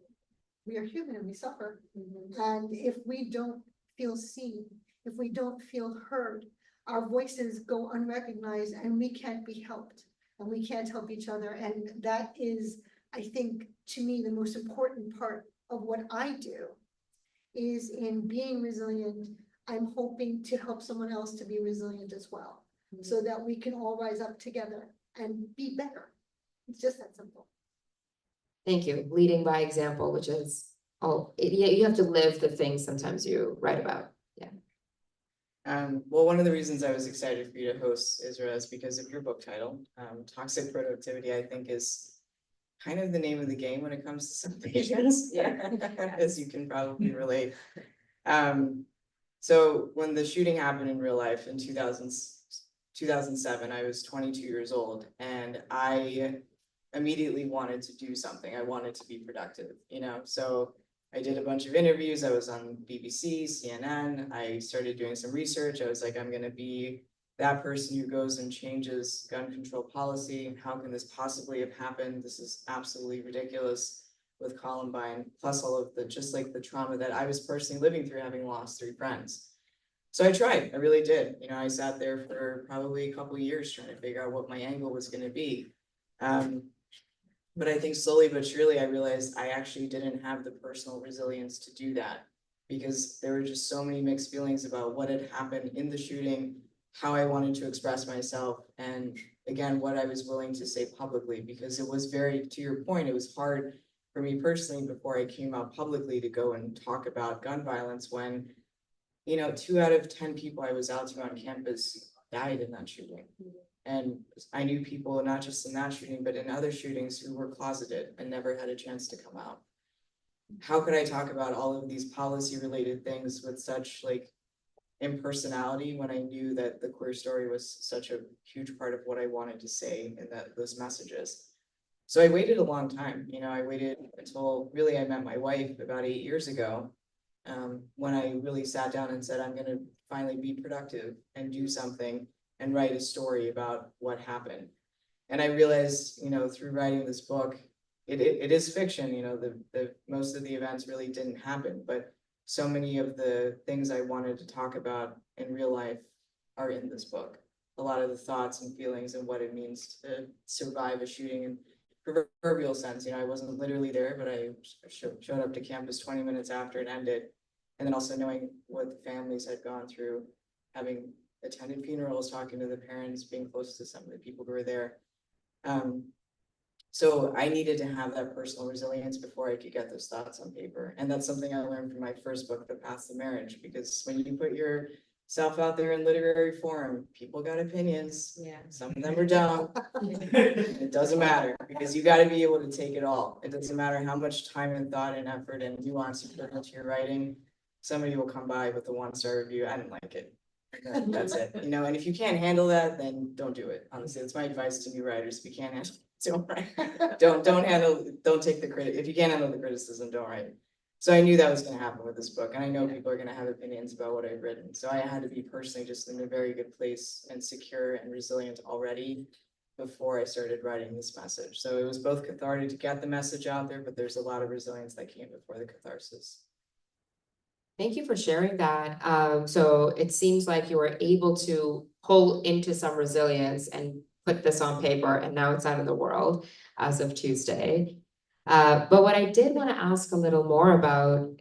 human and we suffer. And if we don't feel seen, if we don't feel heard, our voices go unrecognized and we can't be helped. And we can't help each other. And that is, I think, to me, the most important part of what I do is in being resilient. I'm hoping to help someone else to be resilient as well, so that we can all rise up together and be better. It's just that simple. Thank you. Leading by example, which is, you have to live the things sometimes you write about. Yeah. Well, one of the reasons I was excited for you to host Isra is because of your book title. Toxic productivity, I think, is kind of the name of the game when it comes to some patients. Yeah. As you can probably relate. So when the shooting happened in real life in 2007, I was 22 years old, and I immediately wanted to do something. I wanted to be productive, you know, so I did a bunch of interviews. I was on BBC, CNN. I started doing some research. I was like, I'm gonna be that person who goes and changes gun control policy. How can this possibly have happened? This is absolutely ridiculous with Columbine, plus all of the, just like the trauma that I was personally living through, having lost 3 friends. So I tried, I really did. You know, I sat there for probably a couple of years trying to figure out what my angle was gonna be. But I think slowly but surely I realized I actually didn't have the personal resilience to do that, because there were just so many mixed feelings about what had happened in the shooting, how I wanted to express myself, and again, what I was willing to say publicly, because it was very, to your point, it was hard for me personally before I came out publicly to go and talk about gun violence when, you know, 2 out of 10 people I was out to on campus died in that shooting. And I knew people, not just in that shooting, but in other shootings, who were closeted and never had a chance to come out. How could I talk about all of these policy related things with such like impersonality when I knew that the queer story was such a huge part of what I wanted to say in those messages? So I waited a long time, you know, I waited until really I met my wife about 8 years ago. When I really sat down and said, I'm gonna finally be productive and do something and write a story about what happened. And I realized, you know, through writing this book, it is fiction, you know, the most of the events really didn't happen, but so many of the things I wanted to talk about in real life are in this book. A lot of the thoughts and feelings and what it means to survive a shooting in proverbial sense. You know, I wasn't literally there, but I showed up to campus 20 minutes after it ended. And then also knowing what the families had gone through, having attended funerals, talking to the parents, being close to some of the people who were there. So I needed to have that personal resilience before I could get those thoughts on paper. And that's something I learned from my first book, The Path to Marriage, because when you put yourself out there in literary form, people got opinions. Yeah. Some of them are dumb. It doesn't matter, because you gotta be able to take it all. It doesn't matter how much time and thought and effort and nuance you put into your writing. Somebody will come by with a 1-star review. I didn't like it. That's it, you know, and if you can't handle that, then don't do it. Honestly, that's my advice to new writers. If you can't handle, don't write. Don't take the credit. If you can't handle the criticism, don't write. So I knew that was gonna happen with this book, and I know people are gonna have opinions about what I've written. So I had to be personally just in a very good place and secure and resilient already before I started writing this message. So it was both cathartic to get the message out there, but there's a lot of resilience that came before the catharsis. Thank you for sharing that. So it seems like you were able to pull into some resilience and put this on paper, and now it's out in the world as of Tuesday. But what I did want to ask a little more about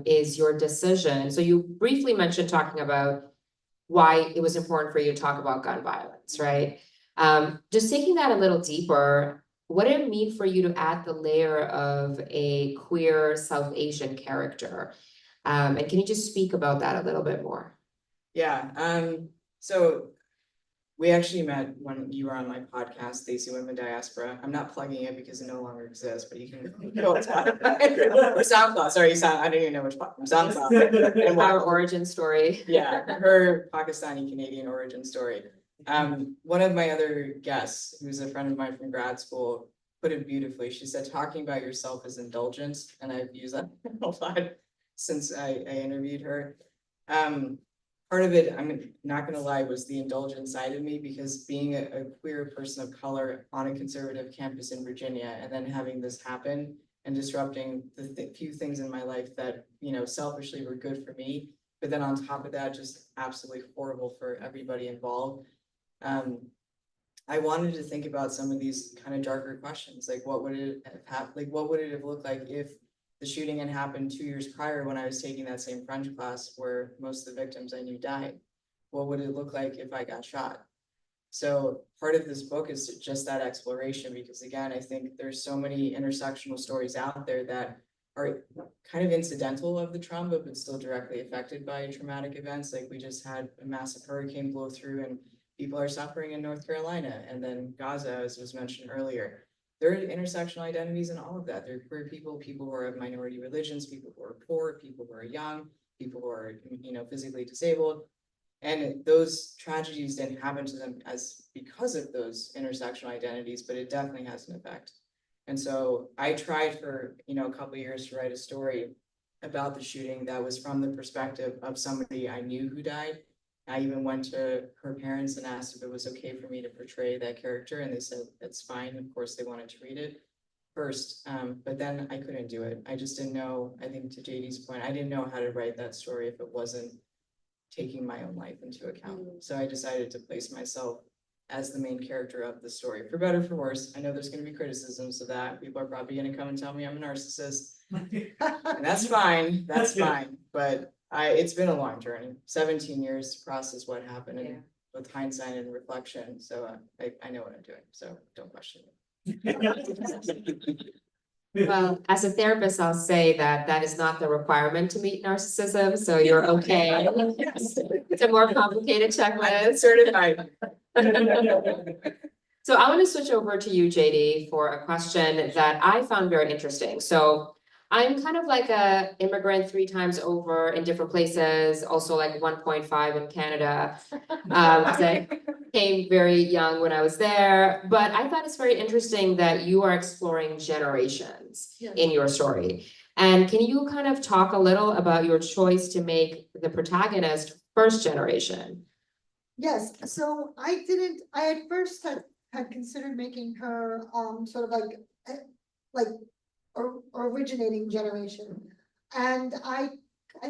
is your decision. So you briefly mentioned talking about why it was important for you to talk about gun violence, right? Just taking that a little deeper, what did it mean for you to add the layer of a queer South Asian character? And can you just speak about that a little bit more? Yeah, so we actually met when you were on my podcast, Desi Women Diaspora. I'm not plugging it because it no longer exists, but you can go on Spotify or SoundCloud. Sorry, I don't even know which platform. SoundCloud. And Our origin story. Yeah, her Pakistani Canadian origin story. One of my other guests, who's a friend of mine from grad school, put it beautifully. She said, talking about yourself is indulgence, and I've used that a lot since I interviewed her. Part of it, I'm not gonna lie, was the indulgent side of me, because being a queer person of color on a conservative campus in Virginia, and then having this happen and disrupting the few things in my life that, you know, selfishly were good for me, but then on top of that, just absolutely horrible for everybody involved. I wanted to think about some of these kind of darker questions, like what would it have, like what would it have looked like if the shooting had happened 2 years prior when I was taking that same French class where most of the victims I knew died? What would it look like if I got shot? So part of this book is just that exploration, because again, I think there's so many intersectional stories out there that are kind of incidental of the trauma, but still directly affected by traumatic events. Like we just had a massive hurricane blow through and people are suffering in North Carolina, and then Gaza, as was mentioned earlier. There are intersectional identities in all of that. There are queer people, people who are of minority religions, people who are poor, people who are young, people who are, physically disabled. And those tragedies didn't happen to them as because of those intersectional identities, but it definitely has an effect. And so I tried for, a couple of years to write a story about the shooting that was from the perspective of somebody I knew who died. I even went to her parents and asked if it was okay for me to portray that character, and they said that's fine. Of course, they wanted to read it first, but then I couldn't do it. I just didn't know, I think to JD's point, I didn't know how to write that story if it wasn't taking my own life into account. So I decided to place myself as the main character of the story, for better, for worse. I know there's gonna be criticisms of that. People are probably gonna come and tell me I'm a narcissist. And that's fine, but it's been a long journey, 17 years to process what happened and with hindsight and reflection. So I know what I'm doing, so don't question me. Well, as a therapist, I'll say that that is not the requirement to meet narcissism, so you're okay. It's a more complicated I'm checklist. certified. So I want to switch over to you, JD, for a question that I found very interesting. So I'm kind of like a immigrant 3 times over in different places, also like 1.5 in Canada. 'Cause I came very young when I was there, but I thought it's very interesting that you are exploring generations Yes. in your story. And can you kind of talk a little about your choice to make the protagonist first generation? Yes, so I at first had considered making her, sort of like originating generation. And I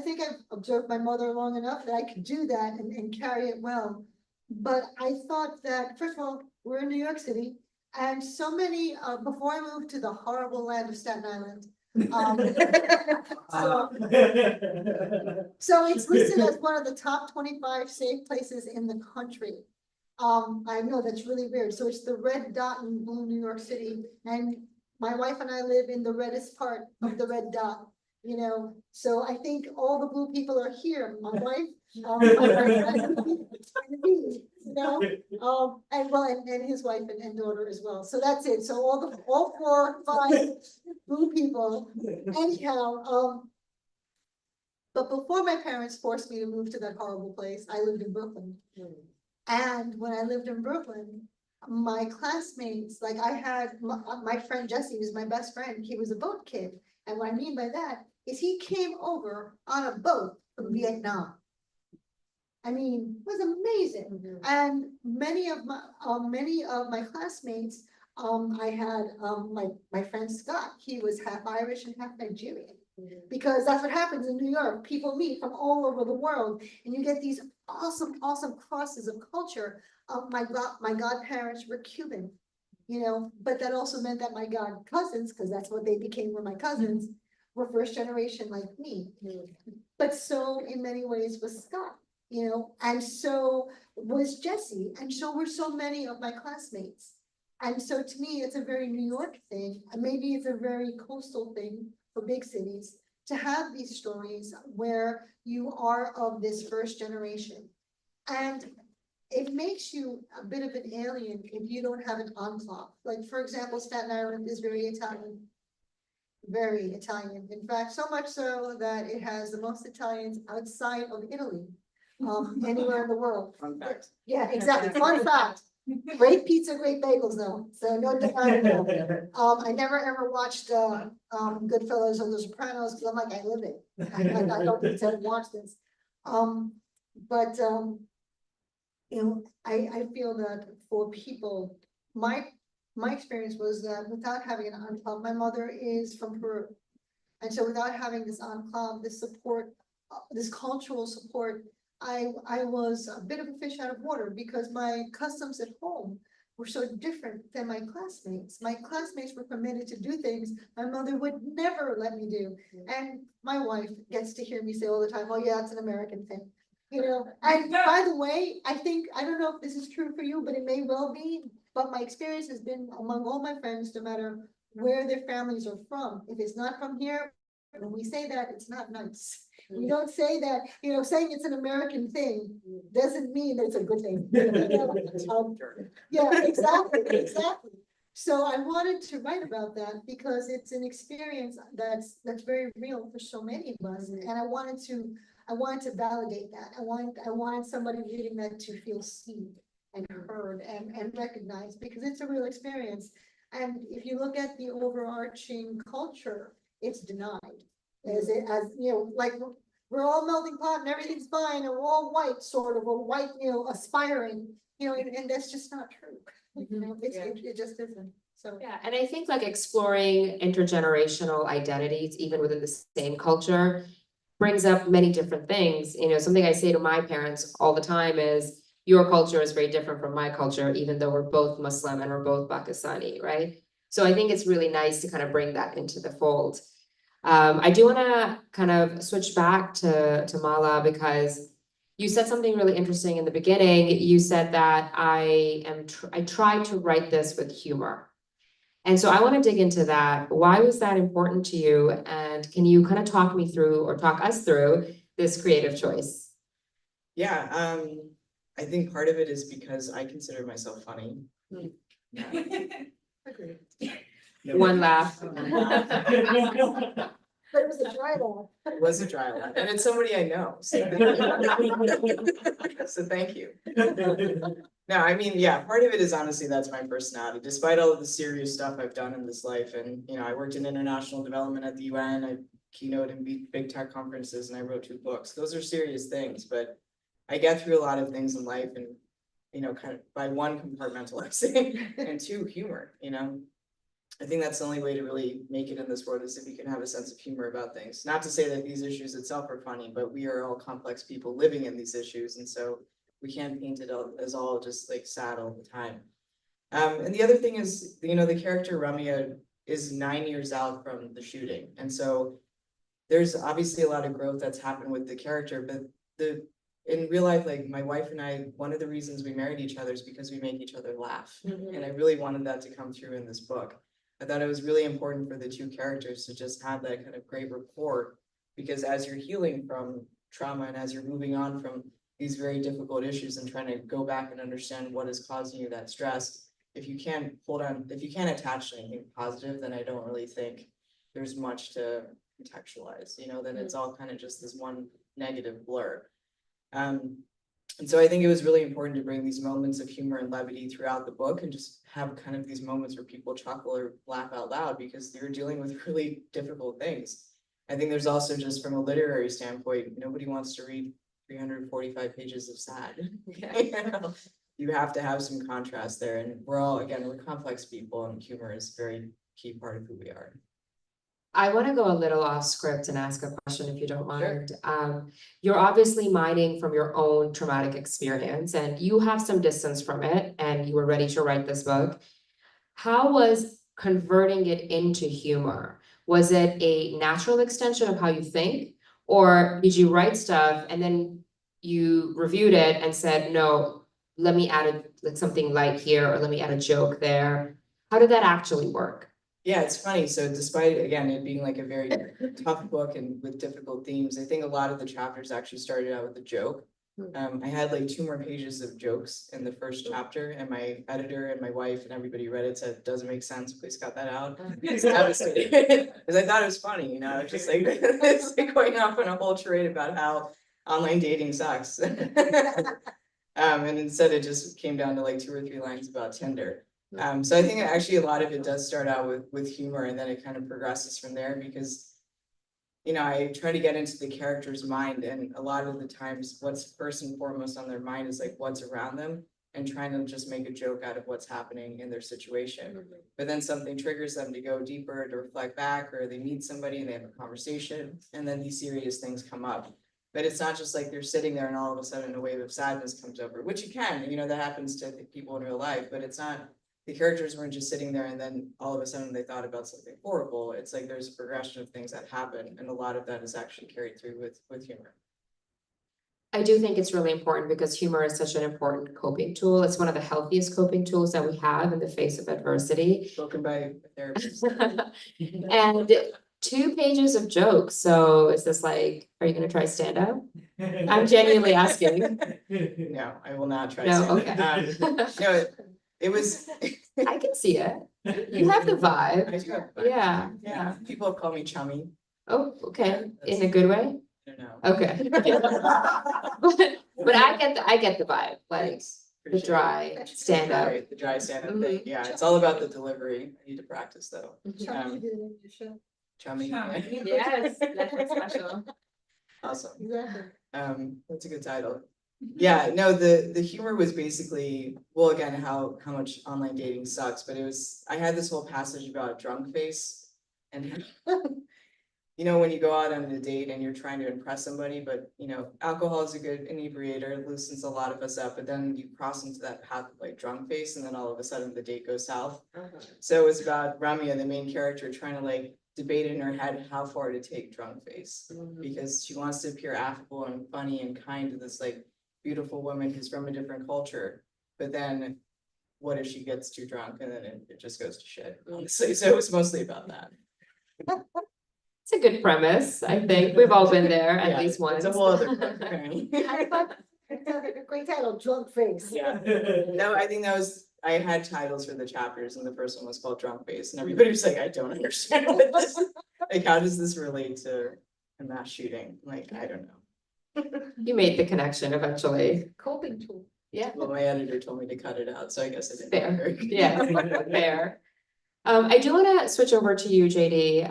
think I've observed my mother long enough that I could do that and carry it well. But I thought that, first of all, we're in New York City, and so many, before I moved to the horrible land of Staten Island. So it's listed as one of the top 25 safe places in the country. I know that's really weird. So it's the red dot in blue New York City, and my wife and I live in the reddest part of the red dot, so I think all the blue people are here, my wife, and me, and his wife and daughter as well. So that's it. So all 4, 5 blue people. Anyhow, but before my parents forced me to move to that horrible place, I lived in Brooklyn. And when I lived in Brooklyn, my classmates, like I had my friend Jesse was my best friend. He was a boat kid. And what I mean by that is he came over on a boat from Vietnam. I mean, it was amazing. And many of my classmates, I had my friend Scott, he was half Irish and half Nigerian. Because that's what happens in New York. People meet from all over the world, and you get these awesome crosses of culture. My godparents were Cuban, but that also meant that my god cousins, because that's what they became, were my cousins, were first generation like me. But so in many ways was Scott, and so was Jesse, and so were so many of my classmates. And so to me, it's a very New York thing, and maybe it's a very coastal thing for big cities to have these stories where you are of this first generation. And it makes you a bit of an alien if you don't have an enclave. Like, for example, Staten Island is very Italian. Very Italian. In fact, so much so that it has the most Italians outside of Italy, anywhere in the world. Fun fact. Yeah, exactly. Fun fact. Great pizza, great bagels though, so no denying that. I never ever watched Goodfellas or The Sopranos because I'm like, I live it. I don't need to watch this. But I feel that for people, my experience was that without having an enclave, my mother is from Peru. And so without having this enclave, this support, this cultural support, I was a bit of a fish out of water because my customs at home were so different than my classmates. My classmates were permitted to do things my mother would never let me do. And my wife gets to hear me say all the time, oh yeah, it's an American thing. And by the way, I don't know if this is true for you, but it may well be, but my experience has been among all my friends, no matter where their families are from, if it's not from here, when we say that, it's not nice. We don't say that, saying it's an American thing doesn't mean that it's a good thing. Yeah, exactly, exactly. So I wanted to write about that because it's an experience that's very real for so many of us, and I wanted to validate that. I wanted somebody reading that to feel seen and heard and recognized, because it's a real experience. And if you look at the overarching culture, it's denied. As like we're all melting pot and everything's fine and we're all white, sort of, or white, aspiring, and that's just not true. It just isn't. So Yeah, and I think like exploring intergenerational identities, even within the same culture, brings up many different things. Something I say to my parents all the time is, your culture is very different from my culture, even though we're both Muslim and we're both Pakistani, right? So I think it's really nice to kind of bring that into the fold. I do want to kind of switch back to Mala, because you said something really interesting in the beginning. You said that I tried to write this with humor. And so I want to dig into that. Why was that important to you? And can you kind of talk us through this creative choice? Yeah, I think part of it is because I consider myself funny. agreed. One laugh. But it was a dry laugh. It was a dry laugh, and it's somebody I know, so so thank you. No, I mean, yeah, part of it is honestly, that's my personality, despite all of the serious stuff I've done in this life. And, I worked in international development at the UN, I keynoted in big tech conferences, and I wrote 2 books. Those are serious things, but I get through a lot of things in life, and, kind of by 1, compartmentalizing, and 2, humor, I think that's the only way to really make it in this world, is if you can have a sense of humor about things. Not to say that these issues itself are funny, but we are all complex people living in these issues, and so we can't paint it as all just like sad all the time. And the other thing is, the character Ramya is 9 years out from the shooting, and so there's obviously a lot of growth that's happened with the character. But in real life, like my wife and I, one of the reasons we married each other is because we make each other laugh, and I really wanted that to come through in this book. I thought it was really important for the 2 characters to just have that kind of great rapport, because as you're healing from trauma and as you're moving on from these very difficult issues and trying to go back and understand what is causing you that stress, if you can't attach to anything positive, then I don't really think there's much to contextualize, then it's all kind of just this one negative blur. And so I think it was really important to bring these moments of humor and levity throughout the book, and just have kind of these moments where people chuckle or laugh out loud, because you're dealing with really difficult things. I think there's also, just from a literary standpoint, nobody wants to read 345 pages of sad. You have to have some contrast there, and we're complex people, and humor is a very key part of who we are. I want to go a little off script and ask a question, if you don't mind. You're obviously mining from your own traumatic experience, and you have some distance from it, and you were ready to write this book. How was converting it into humor? Was it a natural extension of how you think? Or did you write stuff and then you reviewed it and said, no, let me add something light here, or let me add a joke there? How did that actually work? Yeah, it's funny. So despite, again, it being like a very tough book and with difficult themes, I think a lot of the chapters actually started out with a joke. I had like 2 more pages of jokes in the first chapter, and my editor and my wife and everybody read it, said, doesn't make sense, please cut that out. It's devastating, because I thought it was funny, just like, it's like going off on a whole charade about how online dating sucks. And instead it just came down to like 2 or 3 lines about Tinder. So I think actually a lot of it does start out with humor, and then it kind of progresses from there, because I try to get into the character's mind, and a lot of the times what's first and foremost on their mind is like what's around them, and trying to just make a joke out of what's happening in their situation. But then something triggers them to go deeper, to reflect back, or they meet somebody and they have a conversation, and then these serious things come up. But it's not just like they're sitting there and all of a sudden a wave of sadness comes over, which you can, that happens to people in real life, but it's not. The characters weren't just sitting there and then all of a sudden they thought about something horrible. It's like there's a progression of things that happen, and a lot of that is actually carried through with humor. I do think it's really important, because humor is such an important coping tool. It's one of the healthiest coping tools that we have in the face of adversity. Spoken by a therapist. And 2 pages of jokes. So is this like, are you gonna try stand up? I'm genuinely asking. No, I will not try. No, to. okay. No, it was. I can see it. You have the vibe. I do have. fun. Yeah, Yeah, yeah. people call me chummy. Oh, okay, Yeah, in a good way? I don't know. Okay. But I get the vibe, like Thanks, the appreciate it. dry stand up. Right, the dry stand-up thing, Mhm. yeah, it's all about the delivery, I need to practice though, Chuck, you did it in your show. chummy. Yes, that's what's special. Awesome, Exactly. that's a good title. Yeah, no, the humor was basically, well, again, how much online dating sucks, but it was, I had this whole passage about drunk face. And you know, when you go out on a date and you're trying to impress somebody, but you know, alcohol is a good inebriator, it loosens a lot of us up, but then you cross into that path of like drunk face, and then all of a sudden the date goes south. So it was about Ramya, the main character, trying to like debate in her head how far to take drunk face, because she wants to appear affable and funny and kind to this like beautiful woman who's from a different culture. But then what if she gets too drunk and then it just goes to shit, honestly. So it was mostly about that. It's a good premise, I think. We've all been there at Yeah, least once. It's a whole other thing. I thought, it's a great title, Drunk Face. Yeah, no, I think that was, I had titles for the chapters and the first one was called Drunk Face and everybody was like, I don't understand what this, like, how does this relate to a mass shooting? Like, I don't know. You made the connection eventually. Coping tool. Yeah, Well, my editor told me to cut it out, so I guess I didn't. fair. Yeah, fair. I do wanna switch over to you, JD.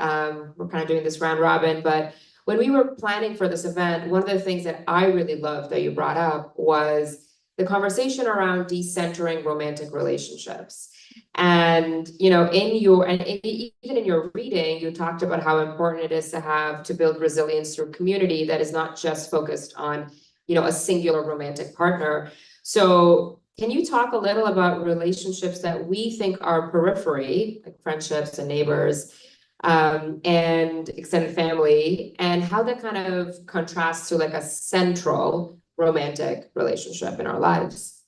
We're kind of doing this round robin, but when we were planning for this event, one of the things that I really loved that you brought up was the conversation around decentering romantic relationships. And, you know, even in your reading, you talked about how important it is to build resilience through community that is not just focused on, you know, a singular romantic partner. So can you talk a little about relationships that we think are periphery, like friendships and neighbors, and extended family, and how that kind of contrasts to like a central romantic relationship in our lives?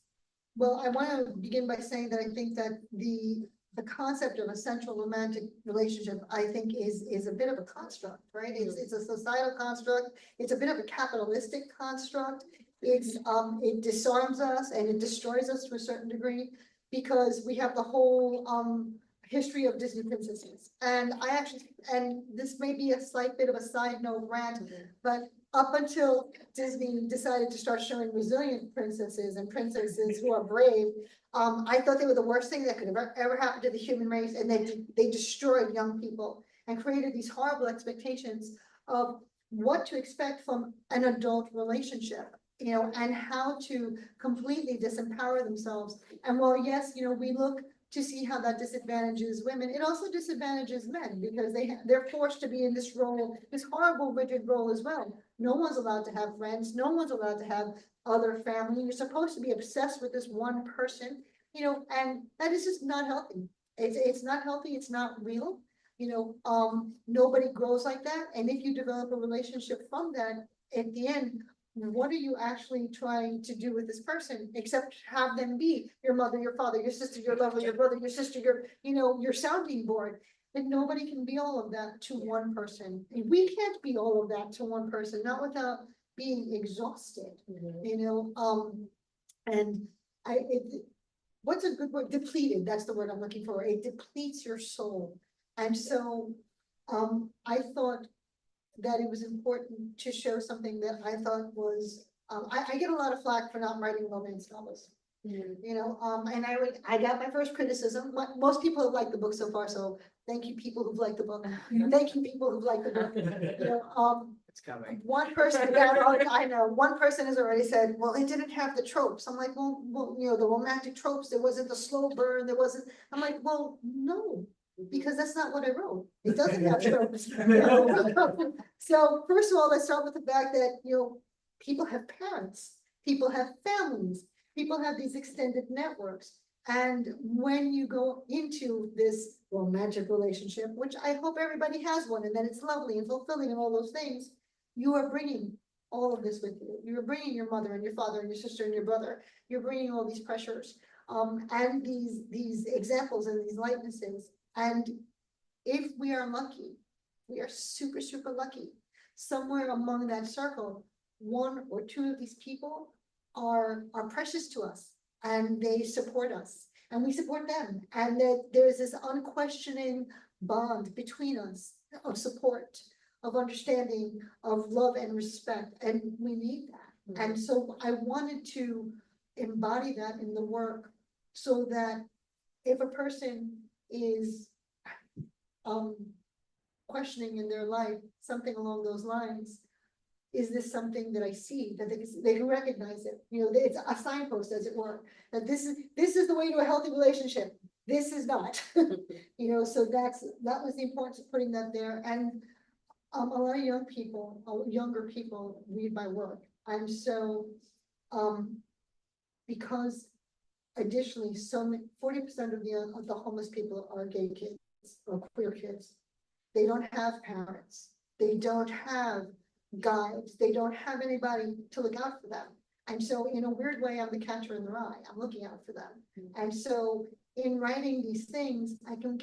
Well, I want to begin by saying that I think that the concept of a central romantic relationship, I think is a bit of a construct, right? It's a societal construct. It's a bit of a capitalistic construct. It disarms us and it destroys us to a certain degree because we have the whole history of Disney princesses. And this may be a slight bit of a side note rant, but up until Disney decided to start showing resilient princesses and princesses who are brave, I thought they were the worst thing that could ever happen to the human race, and they destroyed young people and created these horrible expectations of what to expect from an adult relationship, you know, and how to completely disempower themselves. And while yes, you know, we look to see how that disadvantages women, it also disadvantages men because they're forced to be in this role, this horrible rigid role as well. No one's allowed to have friends, no one's allowed to have other family. You're supposed to be obsessed with this one person, you know, and that is just not healthy. It's not healthy, it's not real. You know, nobody grows like that. And if you develop a relationship from that, at the end, what are you actually trying to do with this person except have them be your mother, your father, your sister, your lover, your brother, your sister, your sounding board? And nobody can be all of that to one person. And we can't be all of that to one person, not without being exhausted, you know, and what's a good word? Depleted, that's the word I'm looking for. It depletes your soul. And so, I thought that it was important to show something that I thought was, I get a lot of flack for not writing romance novels. You know, and I got my first criticism. Most people have liked the book so far, so thank you people who've liked the book. Thank you people who've liked the book. You know, It's coming. one person, I know, one person has already said, well, it didn't have the tropes. I'm like, well, you know, the romantic tropes, there wasn't the slow burn, there wasn't, I'm like, well, no, because that's not what I wrote. It doesn't have tropes. So first of all, let's start with the fact that, you know, people have parents, people have families, people have these extended networks. And when you go into this romantic relationship, which I hope everybody has one, and that it's lovely and fulfilling and all those things, you are bringing all of this with you. You're bringing your mother and your father and your sister and your brother. You're bringing all these pressures, and these examples and these likenesses. And if we are lucky, We are super, super lucky. Somewhere among that circle, one or two of these people are precious to us, and they support us, and we support them, and that there's this unquestioning bond between us of support, of understanding, of love and respect, and we need that. And so I wanted to embody that in the work, so that if a person is questioning in their life, something along those lines, is this something that I see, that they can recognize it, you know, it's a signpost, as it were, that this is the way to a healthy relationship, this is not. You know, so that was the importance of putting that there. And a lot of younger people read my work. I'm so, because additionally, 40% of the homeless people are gay kids or queer kids. They don't have parents. They don't have guides. They don't have anybody to look out for them. And so in a weird way, I'm the catcher in the rye. I'm looking out for them. And so in writing these things, I can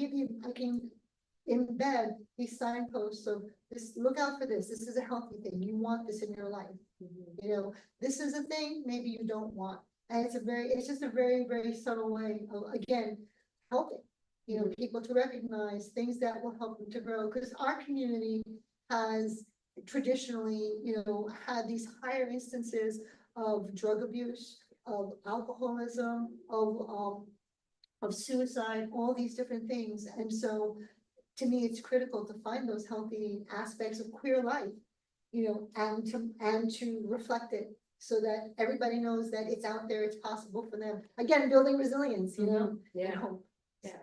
embed these signposts of this, look out for this. This is a healthy thing. You want this in your life. You know, this is a thing maybe you don't want. And it's just a very, very subtle way of, again, helping, you know, people to recognize things that will help them to grow. Because our community has traditionally, you know, had these higher instances of drug abuse, of alcoholism, of suicide, all these different things. And so to me, it's critical to find those healthy aspects of queer life, you know, and to reflect it, so that everybody knows that it's out there, it's possible for them. Again, building resilience, you know. Yeah. Hope. Yeah.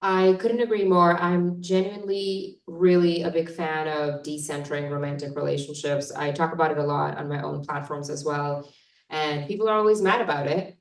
I couldn't agree more. I'm genuinely really a big fan of decentering romantic relationships. I talk about it a lot on my own platforms as well. And people are always mad about it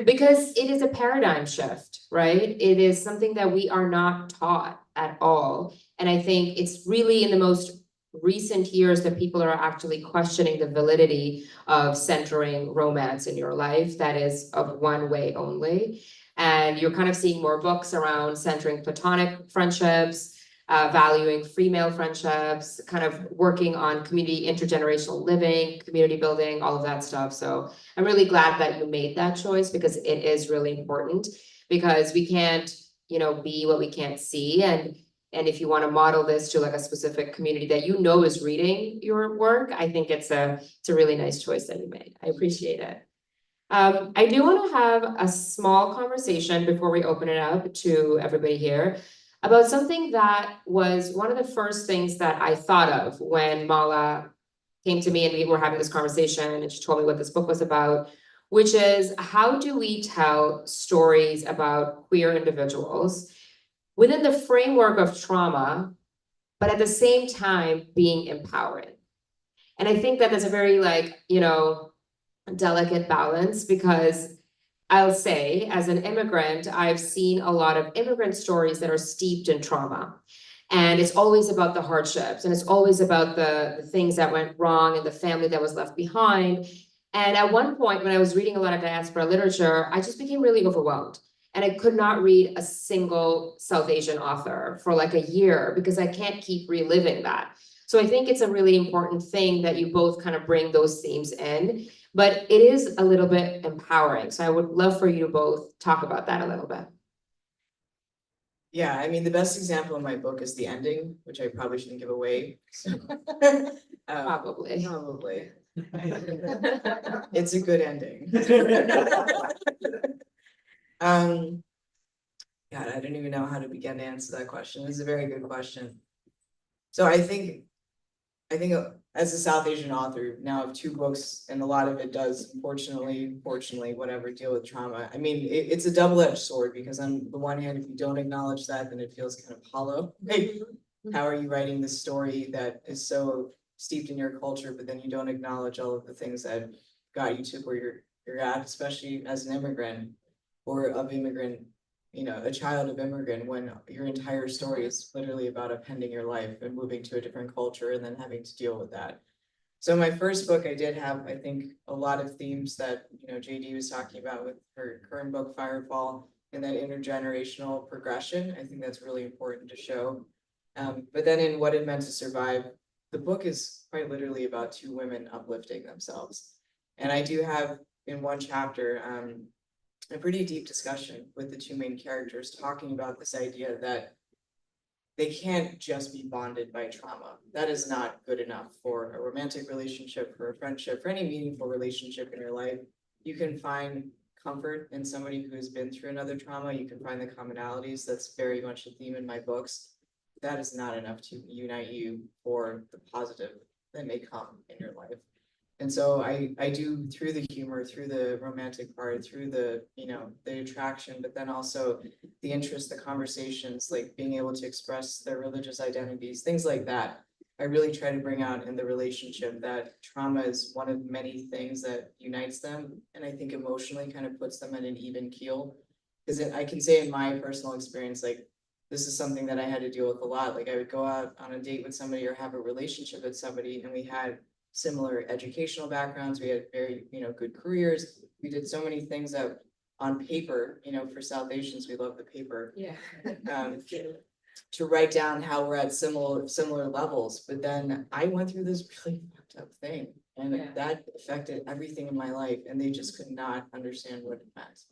because it is a paradigm shift, right? It is something that we are not taught at all. And I think it's really in the most recent years that people are actually questioning the validity of centering romance in your life that is of one way only. And you're kind of seeing more books around centering platonic friendships, valuing female friendships, kind of working on community intergenerational living, community building, all of that stuff. So I'm really glad that you made that choice, because it is really important, because we can't, you know, be what we can't see. And if you want to model this to like a specific community that you know is reading your work, I think it's a really nice choice that you made. I appreciate it. I do want to have a small conversation before we open it up to everybody here about something that was one of the first things that I thought of when Mala came to me and we were having this conversation and she told me what this book was about, which is how do we tell stories about queer individuals within the framework of trauma, but at the same time being empowering. And I think that that's a very delicate balance, because I'll say, as an immigrant, I've seen a lot of immigrant stories that are steeped in trauma. And it's always about the hardships, and it's always about the things that went wrong and the family that was left behind. And at one point, when I was reading a lot of diaspora literature, I just became really overwhelmed. And I could not read a single South Asian author for like a year, because I can't keep reliving that. So I think it's a really important thing that you both kind of bring those themes in, but it is a little bit empowering. So I would love for you to both talk about that a little bit. Yeah, I mean, the best example in my book is the ending, which I probably shouldn't give away. So, Probably. Probably. It's a good ending. God, I don't even know how to begin to answer that question. It's a very good question. So I think as a South Asian author now of 2 books, and a lot of it does, fortunately, whatever, deal with trauma. I mean, it's a double-edged sword, because on the one hand, if you don't acknowledge that, then it feels kind of hollow. Like, how are you writing this story that is so steeped in your culture, but then you don't acknowledge all of the things that got you to where you're at, especially as an immigrant or of immigrant, you know, a child of immigrant, when your entire story is literally about upending your life and moving to a different culture and then having to deal with that. So my first book, I did have, I think, a lot of themes that, you know, JD was talking about with her current book, Firefall, and that intergenerational progression. I think that's really important to show. But then in What It Meant to Survive, the book is quite literally about two women uplifting themselves. And I do have in one chapter, a pretty deep discussion with the two main characters talking about this idea that they can't just be bonded by trauma. That is not good enough for a romantic relationship, for a friendship, for any meaningful relationship in your life. You can find comfort in somebody who has been through another trauma. You can find the commonalities. That's very much a theme in my books. That is not enough to unite you for the positive that may come in your life. And so I do, through the humor, through the romantic part, through the, the attraction, but then also the interest, the conversations, like being able to express their religious identities, things like that. I really try to bring out in the relationship that trauma is one of many things that unites them. And I think emotionally kind of puts them at an even keel. Because I can say in my personal experience, like, this is something that I had to deal with a lot. Like I would go out on a date with somebody or have a relationship with somebody, and we had similar educational backgrounds. We had very, good careers. We did so many things that on paper, for South Asians, we love the paper. Yeah. To write down how we're at similar levels. But then I went through this really fucked up thing, and Yeah. that affected everything in my life, and they just could not understand what it meant.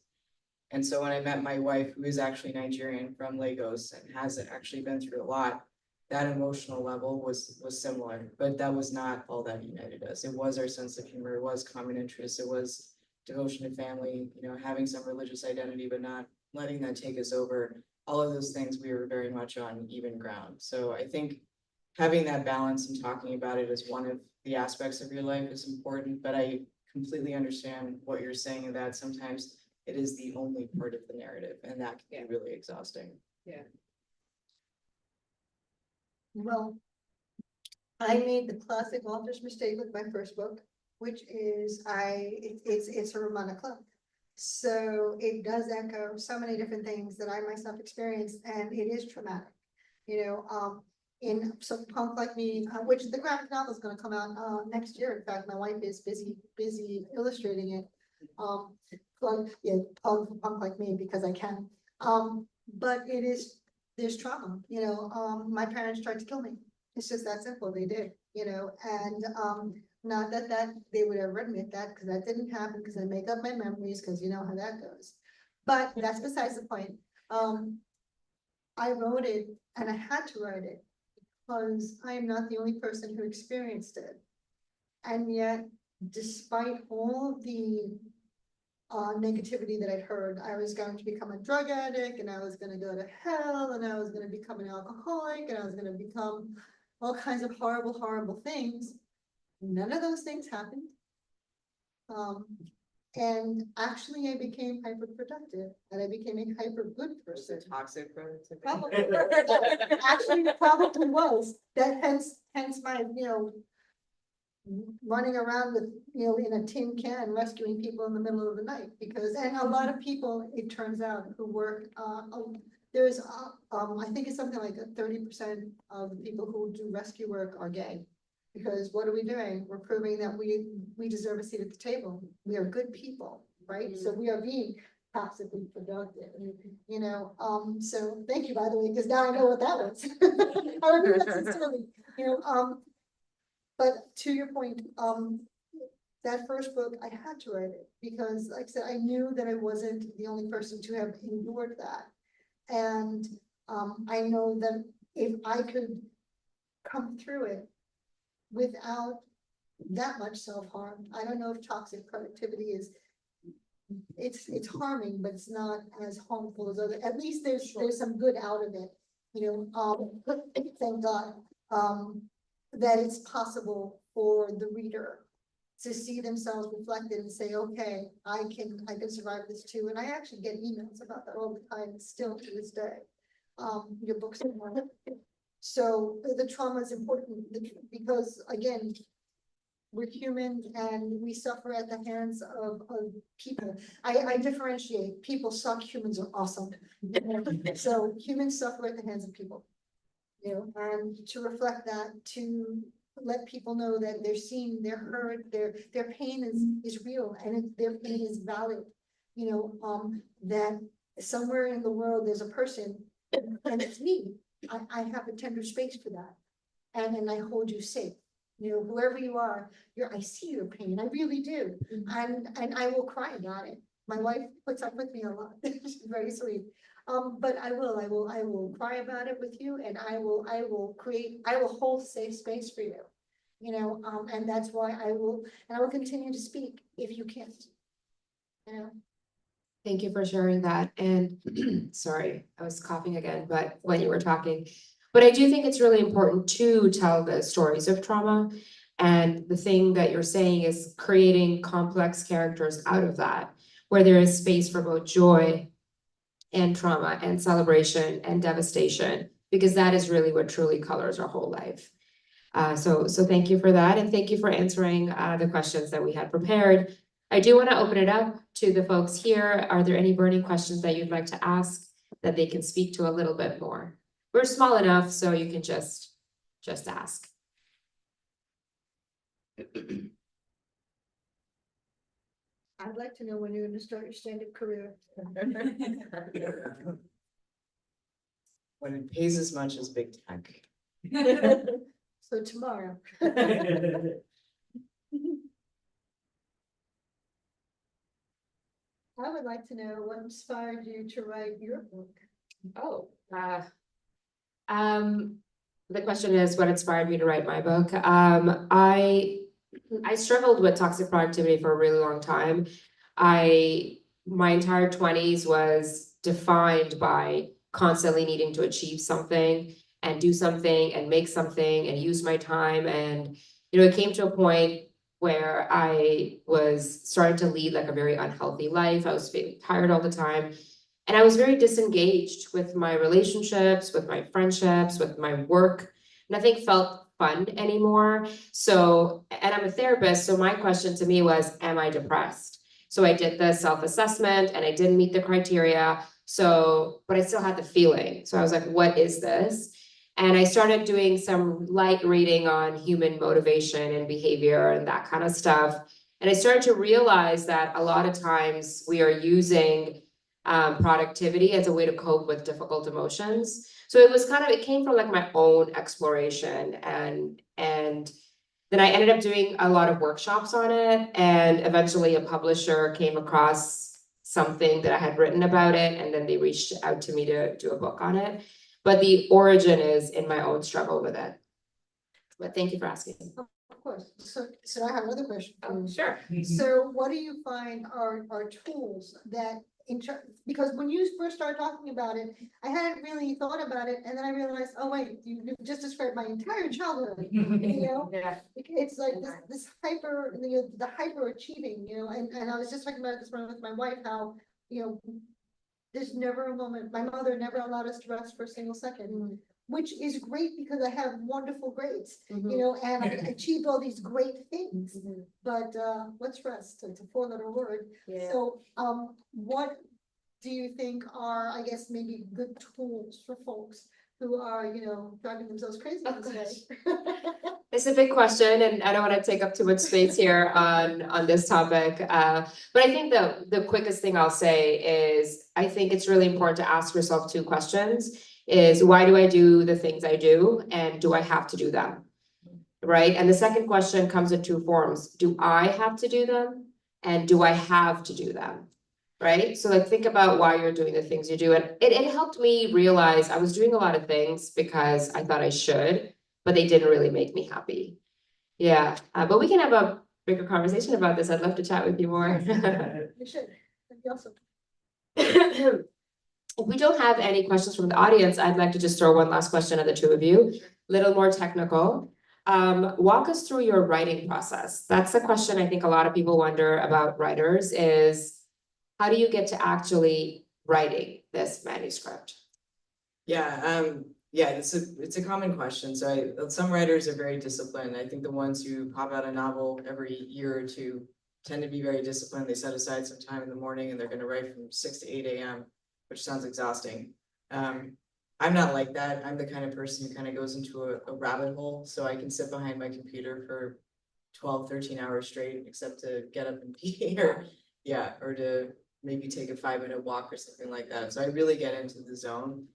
And so when I met my wife, who is actually Nigerian from Lagos and has actually been through a lot, that emotional level was similar, but that was not all that united us. It was our sense of humor, it was common interests, it was devotion to family, having some religious identity, but not letting that take us over. All of those things, we were very much on even ground. So I think having that balance and talking about it as one of the aspects of your life is important, but I completely understand what you're saying, and that sometimes it is the only part of the narrative, and that can be really exhausting. Well, I made the classic author's mistake with my first book, which is it's a romantic club. So it does echo so many different things that I myself experienced, and it is traumatic. In some Punk Like Me, which the graphic novel is going to come out next year. In fact, my wife is busy illustrating it. Plug Punk Like Me because I can. But there's trauma. My parents tried to kill me. It's just that simple. They did. And not that they would ever admit that, because that didn't happen, because I make up my memories, because you know how that goes. But that's besides the point. I wrote it, and I had to write it because I am not the only person who experienced it. And yet, despite all the negativity that I'd heard, I was going to become a drug addict, and I was going to go to hell, and I was going to become an alcoholic, and I was going to become all kinds of horrible things. None of those things happened. And actually I became hyper productive, and I became a hyper good person. Toxic productivity. Probably. Actually, the problem was that hence my, running around with, in a tin can rescuing people in the middle of the night, and a lot of people, it turns out, who work, there's, I think it's something like 30% of the people who do rescue work are gay. Because what are we doing? We're proving that we deserve a seat at the table. We are good people, right? So we are being passively productive, so thank you, by the way, because now I know what that was. I would do that sincerely, but to your point, that first book, I had to write it because, like I said, I knew that I wasn't the only person to have endured that. And I know that if I could come through it without that much self-harm, I don't know if toxic productivity is, it's harming, but it's not as harmful as other, at least there's some good out of it, thank God, that it's possible for the reader to see themselves reflected and say, okay, I can survive this too. And I actually get emails about that all the time, still to this day. Your books are more. So the trauma is important because, again, we're human and we suffer at the hands of people. I differentiate. People suck, humans are awesome. So humans suffer at the hands of people. And to reflect that, to let people know that they're seen, they're heard, their pain is real, and their pain is valid. That somewhere in the world there's a person, and it's me, I have a tender space for that. And I hold you safe, you know, whoever you are, I see your pain, I really do. And I will cry about it. My wife puts up with me a lot, she's very sweet. But I will cry about it with you, and I will hold safe space for you. You know, and that's why I will continue to speak if you can't. You know, Thank you for sharing that. And sorry, I was coughing again, but when you were talking. But I do think it's really important to tell the stories of trauma. And the thing that you're saying is creating complex characters out of that, where there is space for both joy and trauma and celebration and devastation, because that is really what truly colors our whole life. So thank you for that, and thank you for answering the questions that we had prepared. I do want to open it up to the folks here. Are there any burning questions that you'd like to ask that they can speak to a little bit more? We're small enough, so you can just ask. I'd like to know when you're gonna start your stand-up career. When it pays as much as big tech. So tomorrow. I would like to know what inspired you to write your book. Oh, the question is, what inspired me to write my book? I struggled with toxic productivity for a really long time. My entire 20s was defined by constantly needing to achieve something and do something and make something and use my time. And, it came to a point where I was starting to lead like a very unhealthy life. I was feeling tired all the time. And I was very disengaged with my relationships, with my friendships, with my work. Nothing felt fun anymore. So, and I'm a therapist, so my question to me was, am I depressed? So I did the self-assessment and I didn't meet the criteria. So, but I still had the feeling. So I was like, what is this? And I started doing some light reading on human motivation and behavior and that kind of stuff. And I started to realize that a lot of times we are using productivity as a way to cope with difficult emotions. So it came from like my own exploration, and then I ended up doing a lot of workshops on it, and eventually a publisher came across something that I had written about it, and then they reached out to me to do a book on it. But the origin is in my own struggle with it. But thank you for asking. Of course. So I have another question. Sure. So what do you find are tools that because when you first started talking about it, I hadn't really thought about it, and then I realized, oh wait, you just described my entire childhood. You know, Yeah. it's like this hyper, the hyper achieving, and I was just talking about this one with my wife, how, there's never a moment, my mother never allowed us to rest for a single second, which is great because I have wonderful grades, and I achieved all these great things. But let's rest, it's a four-letter word. Yeah. So what do you think are, I guess, maybe good tools for folks who are, driving themselves crazy Oh, these days? It's a big question, and I don't want to take up too much space here on this topic. But I think the quickest thing I'll say is I think it's really important to ask yourself two questions: is why do I do the things I do, and do I have to do them? Right? And the second question comes in two forms: do I have to do them, and do I have to do them? Right? So like think about why you're doing the things you do. And it helped me realize I was doing a lot of things because I thought I should, but they didn't really make me happy. Yeah, but we can have a bigger conversation about this. I'd love to chat with you more. You should, that'd be awesome. If we don't have any questions from the audience, I'd like to just throw one last question at the two of you, little more technical. Walk us through your writing process. That's the question I think a lot of people wonder about writers is, how do you get to actually writing this manuscript? Yeah, it's a common question. So some writers are very disciplined. I think the ones who pop out a novel every year or two tend to be very disciplined. They set aside some time in the morning and they're going to write from 6 to 8 a.m., which sounds exhausting. I'm not like that. I'm the kind of person who kind of goes into a rabbit hole. So I can sit behind my computer for 12, 13 hours straight, except to get up and pee or to maybe take a 5-minute walk or something like that. So I really get into the zone.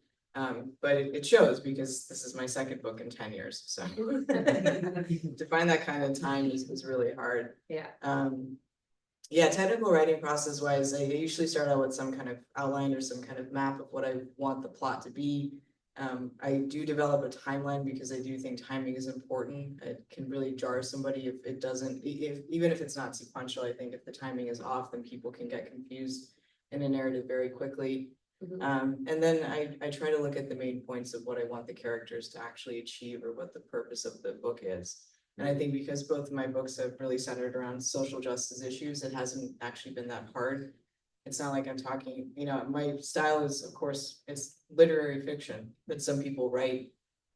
But it shows because this is my second book in 10 years, so. To find that kind of time is really hard. Yeah. Yeah, technical writing process wise, I usually start out with some kind of outline or some kind of map of what I want the plot to be. I do develop a timeline because I do think timing is important. It can really jar somebody if it doesn't, even if it's not sequential. I think if the timing is off, then people can get confused in a narrative very quickly. And then I try to look at the main points of what I want the characters to actually achieve or what the purpose of the book is. And I think because both of my books have really centered around social justice issues, it hasn't actually been that hard. It's not like I'm talking, my style is, of course, it's literary fiction, but some people write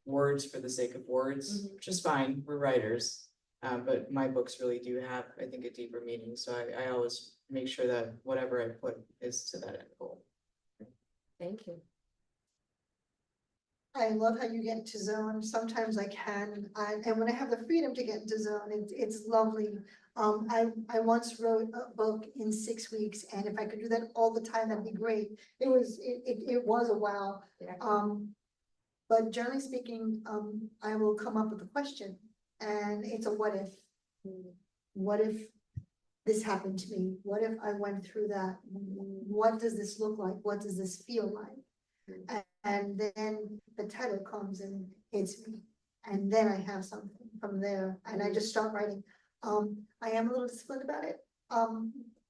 words for the sake of words, which is fine, we're writers. But my books really do have, I think, a deeper meaning, so I always make sure that whatever I put is to that end goal. Thank you. I love how you get into zone. Sometimes I can, and when I have the freedom to get into zone, it's lovely. I once wrote a book in 6 weeks, and if I could do that all the time, that'd be great. It was a wow. Yeah. But generally speaking, I will come up with a question, and it's a what if. What if this happened to me? What if I went through that? What does this look like? What does this feel like? And then the title comes and hits me. And then I have something from there, and I just start writing. I am a little disciplined about it.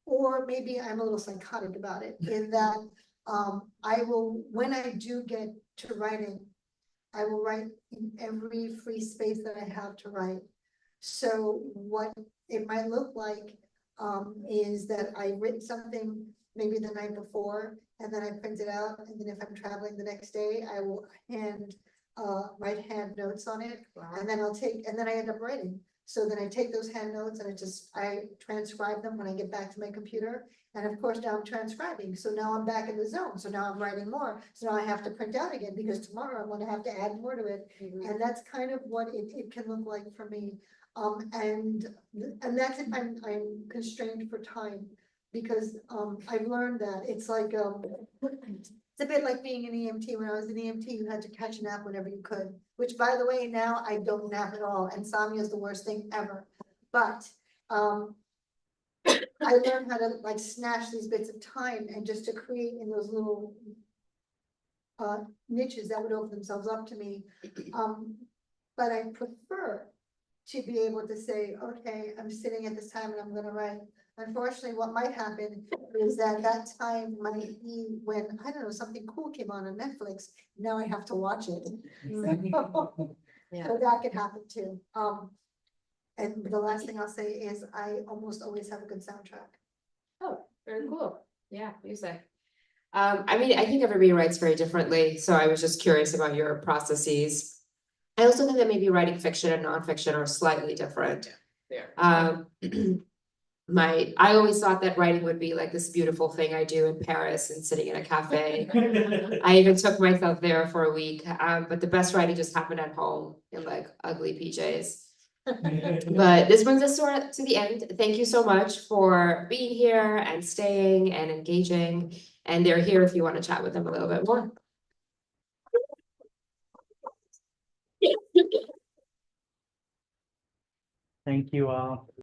Or maybe I'm a little psychotic about it in that I will, when I do get to writing, I will write in every free space that I have to write. So what it might look like is that I've written something maybe the night before, and then I print it out, and then if I'm traveling the next day, I will write hand notes on it, and then I end up writing. So then I take those hand notes and I transcribe them when I get back to my computer. And of course, now I'm transcribing. So now I'm back in the zone. So now I'm writing more. So now I have to print out again because tomorrow I'm going to have to add more to it. And that's kind of what it can look like for me. And that's if I'm constrained for time, because I've learned that it's like it's a bit like being an EMT. When I was an EMT, you had to catch a nap whenever you could, which by the way, now I don't nap at all. Insomnia is the worst thing ever. But I learned how to like snatch these bits of time and just to create in those little niches that would open themselves up to me. But I prefer to be able to say, okay, I'm sitting at this time and I'm gonna write. Unfortunately, what might happen is that time might be when, I don't know, something cool came on Netflix. Now I have to watch it. Yeah. So that could happen too. And the last thing I'll say is I almost always have a good soundtrack. Oh, very cool. Yeah, music. I mean, I think everybody writes very differently, so I was just curious about your processes. I also think that maybe writing fiction and nonfiction are slightly different. Yeah. I always thought that writing would be like this beautiful thing I do in Paris and sitting in a cafe. I even took myself there for a week, but the best writing just happened at home in like ugly PJs. But this brings us to the end. Thank you so much for being here and staying and engaging. And they're here if you want to chat with them a little bit more. Thank you all.